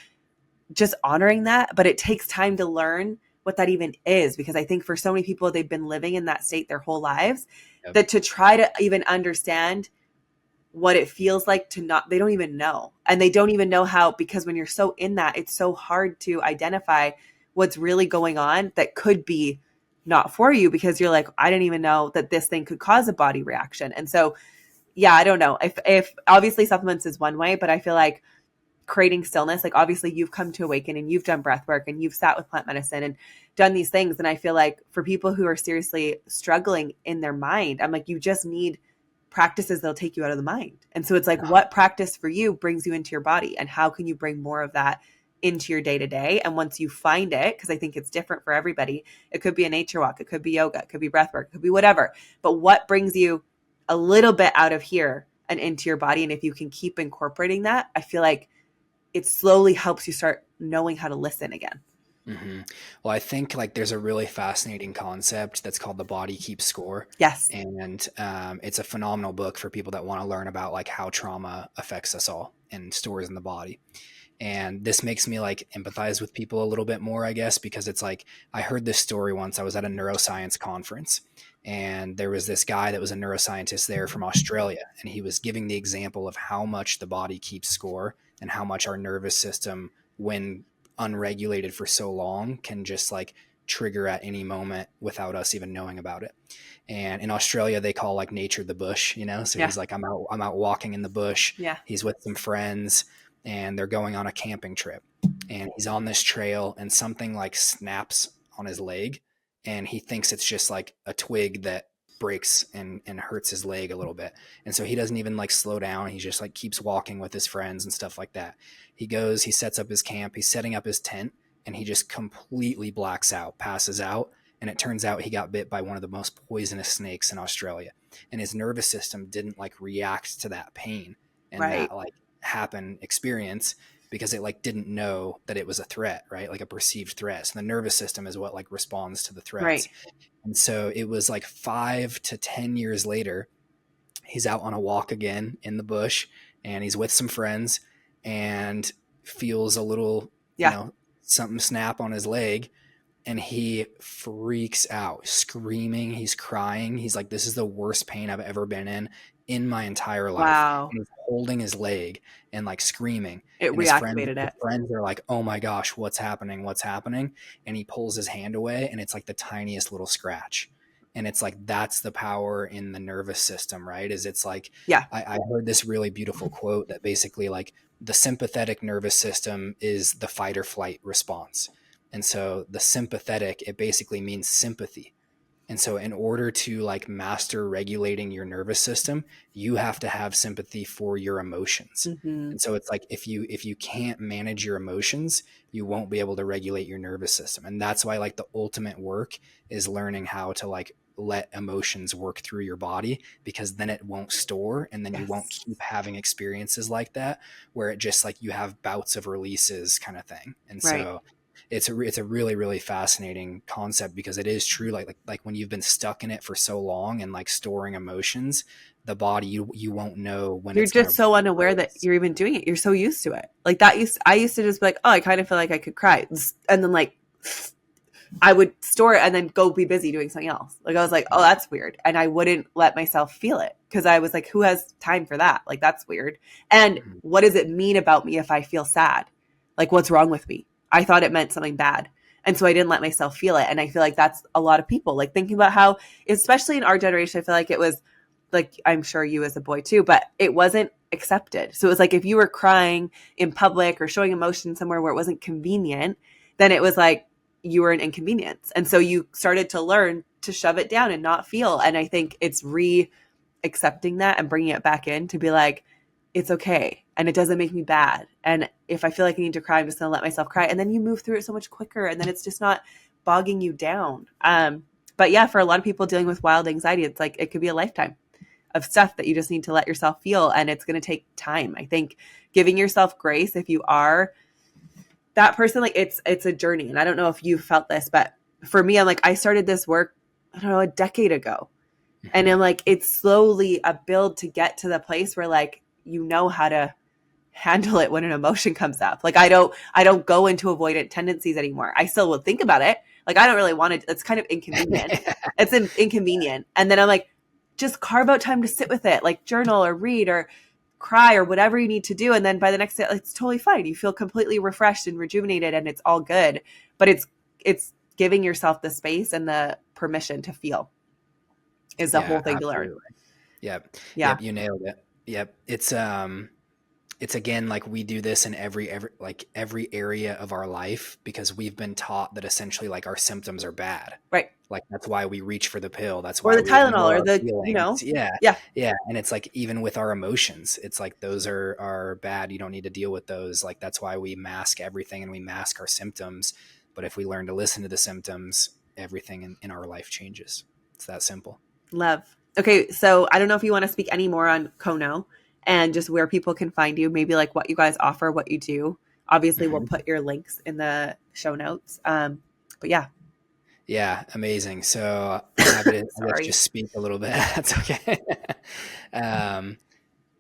just honoring that, but it takes time to learn what that even is, because I think for so many people, they've been living in that state their whole lives, yep. that to try to even understand what it feels like to not, they don't even know. And they don't even know how, because when you're so in that, it's so hard to identify what's really going on that could be not for you, because you're like, I didn't even know that this thing could cause a body reaction. And so, yeah, I don't know if obviously supplements is one way, but I feel like creating stillness, like obviously you've come to awaken and you've done breath work and you've sat with plant medicine and done these things. And I feel like for people who are seriously struggling in their mind, I'm like, you just need practices that'll take you out of the mind. And so it's like, what practice for you brings you into your body, and how can you bring more of that into your day to day? And once you find it, because I think it's different for everybody, it could be a nature walk, it could be yoga, it could be breath work, it could be whatever. But what brings you a little bit out of here and into your body? And if you can keep incorporating that, I feel like it slowly helps you start knowing how to listen again. Mm-hmm. Well, I think like there's a really fascinating concept that's called The Body Keeps Score. Yes. And it's a phenomenal book for people that want to learn about like how trauma affects us all and stores in the body. And this makes me like empathize with people a little bit more, I guess, because it's like, I heard this story once. I was at a neuroscience conference, and there was this guy that was a neuroscientist there from Australia. And he was giving the example of how much the body keeps score and how much our nervous system, when unregulated for so long, can just like trigger at any moment without us even knowing about it. And in Australia, they call like nature the bush, you know? So Yeah. he's like, I'm out walking in the bush. Yeah. He's with some friends and they're going on a camping trip, and he's on this trail and something like snaps on his leg, and he thinks it's just like a twig that breaks and hurts his leg a little bit. And so he doesn't even like slow down. He just like keeps walking with his friends and stuff like that. He goes, he sets up his camp, he's setting up his tent, and he just completely blacks out, passes out. And it turns out he got bit by one of the most poisonous snakes in Australia. And his nervous system didn't like react to that pain and Right. that like happen experience, because it like didn't know that it was a threat, right? Like a perceived threat. So the nervous system is what like responds to the threats. Right. And so it was like 5 to 10 years later, he's out on a walk again in the bush, and he's with some friends and feels a little, Yeah. you know, something snap on his leg. And he freaks out, screaming. He's crying. He's like, this is the worst pain I've ever been in my entire life. Wow. And he's holding his leg and like screaming. It And reactivated his friends are like, oh my gosh, what's happening? What's happening? And he pulls his hand away, and it's like the tiniest little scratch. And it's like, that's the power in the nervous system, right? Is it's like, Yeah. I heard this really beautiful quote that basically like the sympathetic nervous system is the fight or flight response. And so the sympathetic, it basically means sympathy. And so in order to like master regulating your nervous system, you have to have sympathy for your emotions. Mm-hmm. And so it's like, if you can't manage your emotions, you won't be able to regulate your nervous system. And that's why like the ultimate work is learning how to like let emotions work through your body, because then it won't store, and then you won't keep having experiences like that where it just like you have bouts of releases kind of thing. And so it's a really, really fascinating concept, because it is true. Like when you've been stuck in it for so long and like storing emotions, the body, you won't know when you're it's just so unaware that you're even doing it. You're so used to it. Like that I used to just be like, oh, I kind of feel like I could cry. And then like I would store it and then go be busy doing something else. Like I was like, oh, that's weird. And I wouldn't let myself feel it, because I was like, who has time for that? Like, that's weird. And what does it mean about me if I feel sad? Like, what's wrong with me? I thought it meant something bad. And so I didn't let myself feel it. And I feel like that's a lot of people, like thinking about how, especially in our generation, I feel like it was like, I'm sure you as a boy too, but it wasn't accepted. So it was like, if you were crying in public or showing emotion somewhere where it wasn't convenient, then it was like you were an inconvenience. And so you started to learn to shove it down and not feel. And I think it's accepting that and bringing it back in to be like, it's okay. And it doesn't make me bad. And if I feel like I need to cry, I'm just going to let myself cry. And then you move through it so much quicker. And then it's just not bogging you down. But yeah, for a lot of people dealing with wild anxiety, it's like, it could be a lifetime of stuff that you just need to let yourself feel. And it's going to take time. I think giving yourself grace, if you are that person, like it's a journey. And I don't know if you felt this, but for me, I'm like, I started this work, I don't know, a decade ago. And I'm like, it's slowly a build to get to the place where like, you know how to handle it when an emotion comes up. Like I don't go into avoidant tendencies anymore. I still will think about it. Like I don't really want to, it's kind of inconvenient. It's inconvenient. And then I'm like, just carve out time to sit with it, like journal or read or cry or whatever you need to do. And then by the next day, it's totally fine. You feel completely refreshed and rejuvenated and it's all good. But it's giving yourself the space and the permission to feel is the whole thing absolutely. to learn. Yep. Yeah. Yep. You nailed it. Yep. It's again, like we do this in every area of our life because we've been taught that essentially like our symptoms are bad. Right. Like that's why we reach for the pill. That's Or why the we Tylenol ignore or our the, feelings. Yeah. Yeah. Yeah. And it's like, even with our emotions, it's like, those are bad. You don't need to deal with those. Like, that's why we mask everything and we mask our symptoms. But if we learn to listen to the symptoms, everything in our life changes. It's that simple. Love. Okay. So I don't know if you want to speak any more on Kono and just where people can find you, maybe like what you guys offer, what you do. Obviously, we'll put your links in the show notes. But yeah. Yeah, amazing. So I'm happy to I guess, Sorry. just speak a little bit. That's okay.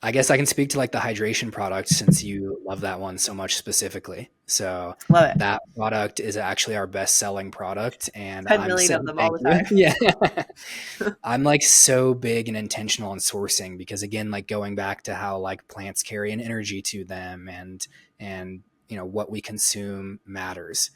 I guess I can speak to like the hydration product since you love that one so much specifically. So Love it. that product is actually our best selling product, and 10 I'm million so of them all thank the you. time. Yeah, I'm like so big and intentional on sourcing because again, like going back to how like plants carry an energy to them, and what we consume matters.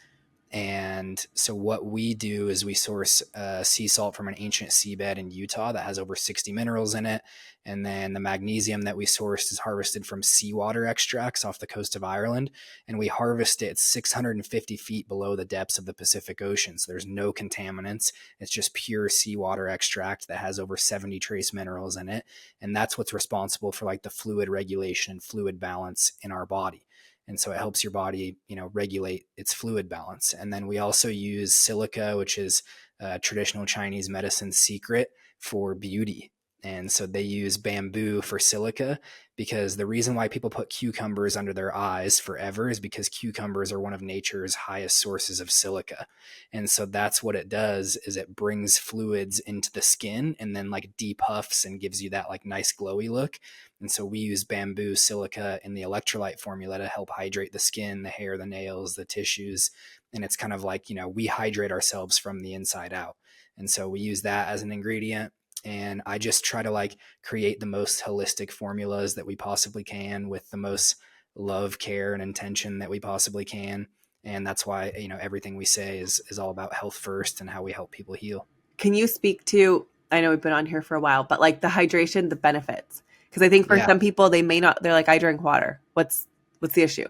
And so what we do is we source sea salt from an ancient seabed in Utah that has over 60 minerals in it. And then the magnesium that we sourced is harvested from seawater extracts off the coast of Ireland. And we harvest it 650 feet below the depths of the Pacific Ocean. So there's no contaminants. It's just pure seawater extract that has over 70 trace minerals in it. And that's what's responsible for like the fluid regulation and fluid balance in our body. And so it helps your body, regulate its fluid balance. And then we also use silica, which is a traditional Chinese medicine secret for beauty. And so they use bamboo for silica because the reason why people put cucumbers under their eyes forever is because cucumbers are one of nature's highest sources of silica. And so that's what it does, is it brings fluids into the skin and then like depuffs and gives you that like nice glowy look. And so we use bamboo silica in the electrolyte formula to help hydrate the skin, the hair, the nails, the tissues. And it's kind of like, we hydrate ourselves from the inside out. And so we use that as an ingredient. And I just try to like create the most holistic formulas that we possibly can with the most love, care, and intention that we possibly can. And that's why, everything we say is all about health first and how we help people heal. Can you speak to, I know we've been on here for a while, but like the hydration, the benefits? Because I think for some people, they're like, I drink water. What's the issue?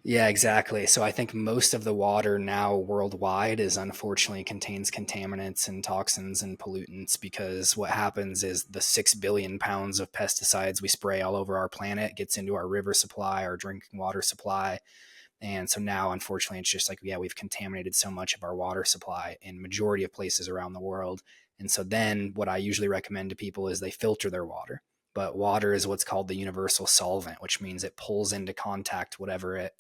Yeah, exactly. So I think most of the water now worldwide is unfortunately contains contaminants and toxins and pollutants, because what happens is the 6 billion pounds of pesticides we spray all over our planet gets into our river supply, our drinking water supply. And so now, unfortunately, it's just like, we've contaminated so much of our water supply in majority of places around the world. And so then what I usually recommend to people is they filter their water. But water is what's called the universal solvent, which means it pulls into contact whatever it,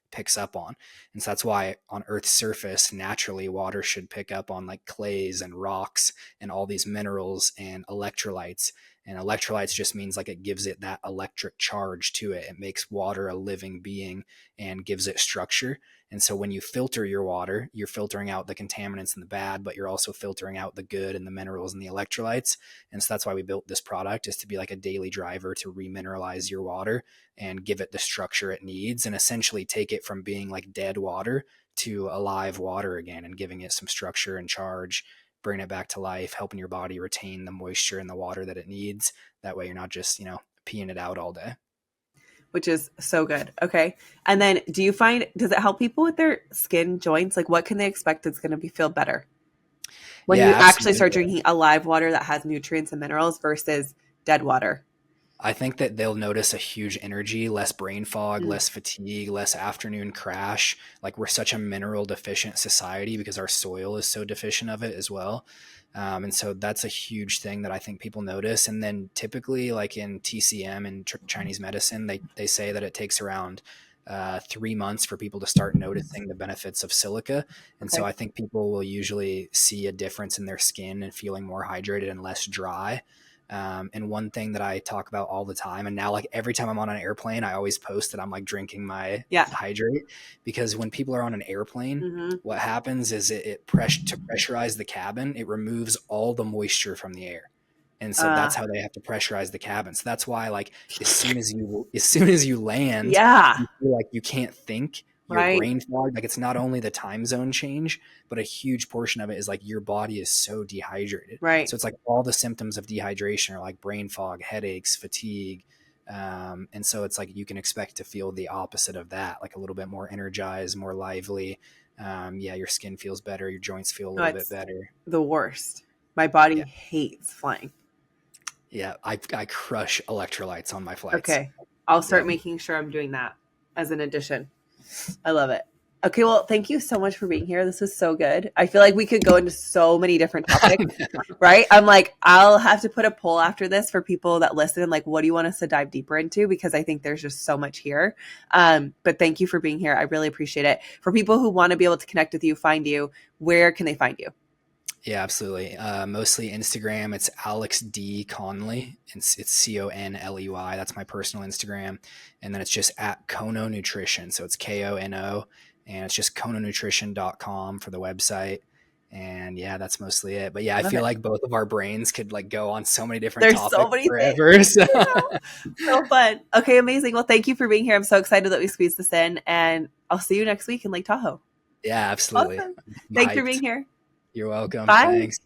picks up on. And so that's why on Earth's surface, naturally, water should pick up on like clays and rocks and all these minerals and electrolytes. And electrolytes just means like it gives it that electric charge to it. It makes water a living being and gives it structure. And so when you filter your water, you're filtering out the contaminants and the bad, but you're also filtering out the good and the minerals and the electrolytes. And so that's why we built this product, is to be like a daily driver to remineralize your water and give it the structure it needs, and essentially take it from being like dead water to alive water again, and giving it some structure and charge, bringing it back to life, helping your body retain the moisture and the water that it needs. That way you're not just, peeing it out all day. Which is so good. Okay. And then does it help people with their skin joints? Like what can they expect that's going to feel better when you actually start drinking alive water that has nutrients and minerals versus dead water? I think that they'll notice a huge energy, less brain fog, Mm. less fatigue, less afternoon crash. Like we're such a mineral deficient society because our soil is so deficient of it as well. And so that's a huge thing that I think people notice. And then typically, like in TCM and Chinese medicine, they say that it takes around 3 months for people to start noticing the benefits of silica. And so Okay. I think people will usually see a difference in their skin and feeling more hydrated and less dry. And one thing that I talk about all the time, and now like every time I'm on an airplane, I always post that I'm like drinking my Yeah. hydrate, because when people are on an airplane, Mm-hmm. what happens is to pressurize the cabin, it removes all the moisture from the air. And so that's how they have to pressurize the cabin. So that's why, like, as soon as you land, Yeah. you feel like you can't think, your Right. brain fog. Like, it's not only the time zone change, but a huge portion of it is like your body is so dehydrated. Right. So it's like all the symptoms of dehydration are like brain fog, headaches, fatigue. And so it's like you can expect to feel the opposite of that, like a little bit more energized, more lively. Yeah, your skin feels better, your joints feel a No, little bit it's better. the worst. My body Yeah, hates flying. yeah. I crush electrolytes on my flights. Okay. I'll start Yeah, making sure I'm doing that as an addition. I love it. Okay, well, thank you so much for being here. This was so good. I feel like we could go into so many different topics, right? I'm like, I'll have to put a poll after this for people that listen. Like, what do you want us to dive deeper into? Because I think there's just so much here. But thank you for being here. I really appreciate it. For people who want to be able to connect with you, find you, where can they find you? yeah, absolutely. Mostly Instagram. It's Alex D Conley. It's Conley. That's my personal Instagram, and then it's just at Kono Nutrition. So it's KONO, and it's just kononutrition.com for the website. And yeah, that's mostly it. But yeah, I Love feel it. like both of our brains could like go on so many different There's so topics many things. forever. So You know? So fun. Okay, amazing. Well, thank you for being here. I'm so excited that we squeezed this in, and I'll see you next week in Lake Tahoe. yeah, absolutely. Awesome. I'm Thanks for being hyped. here. You're welcome. Bye. Thanks.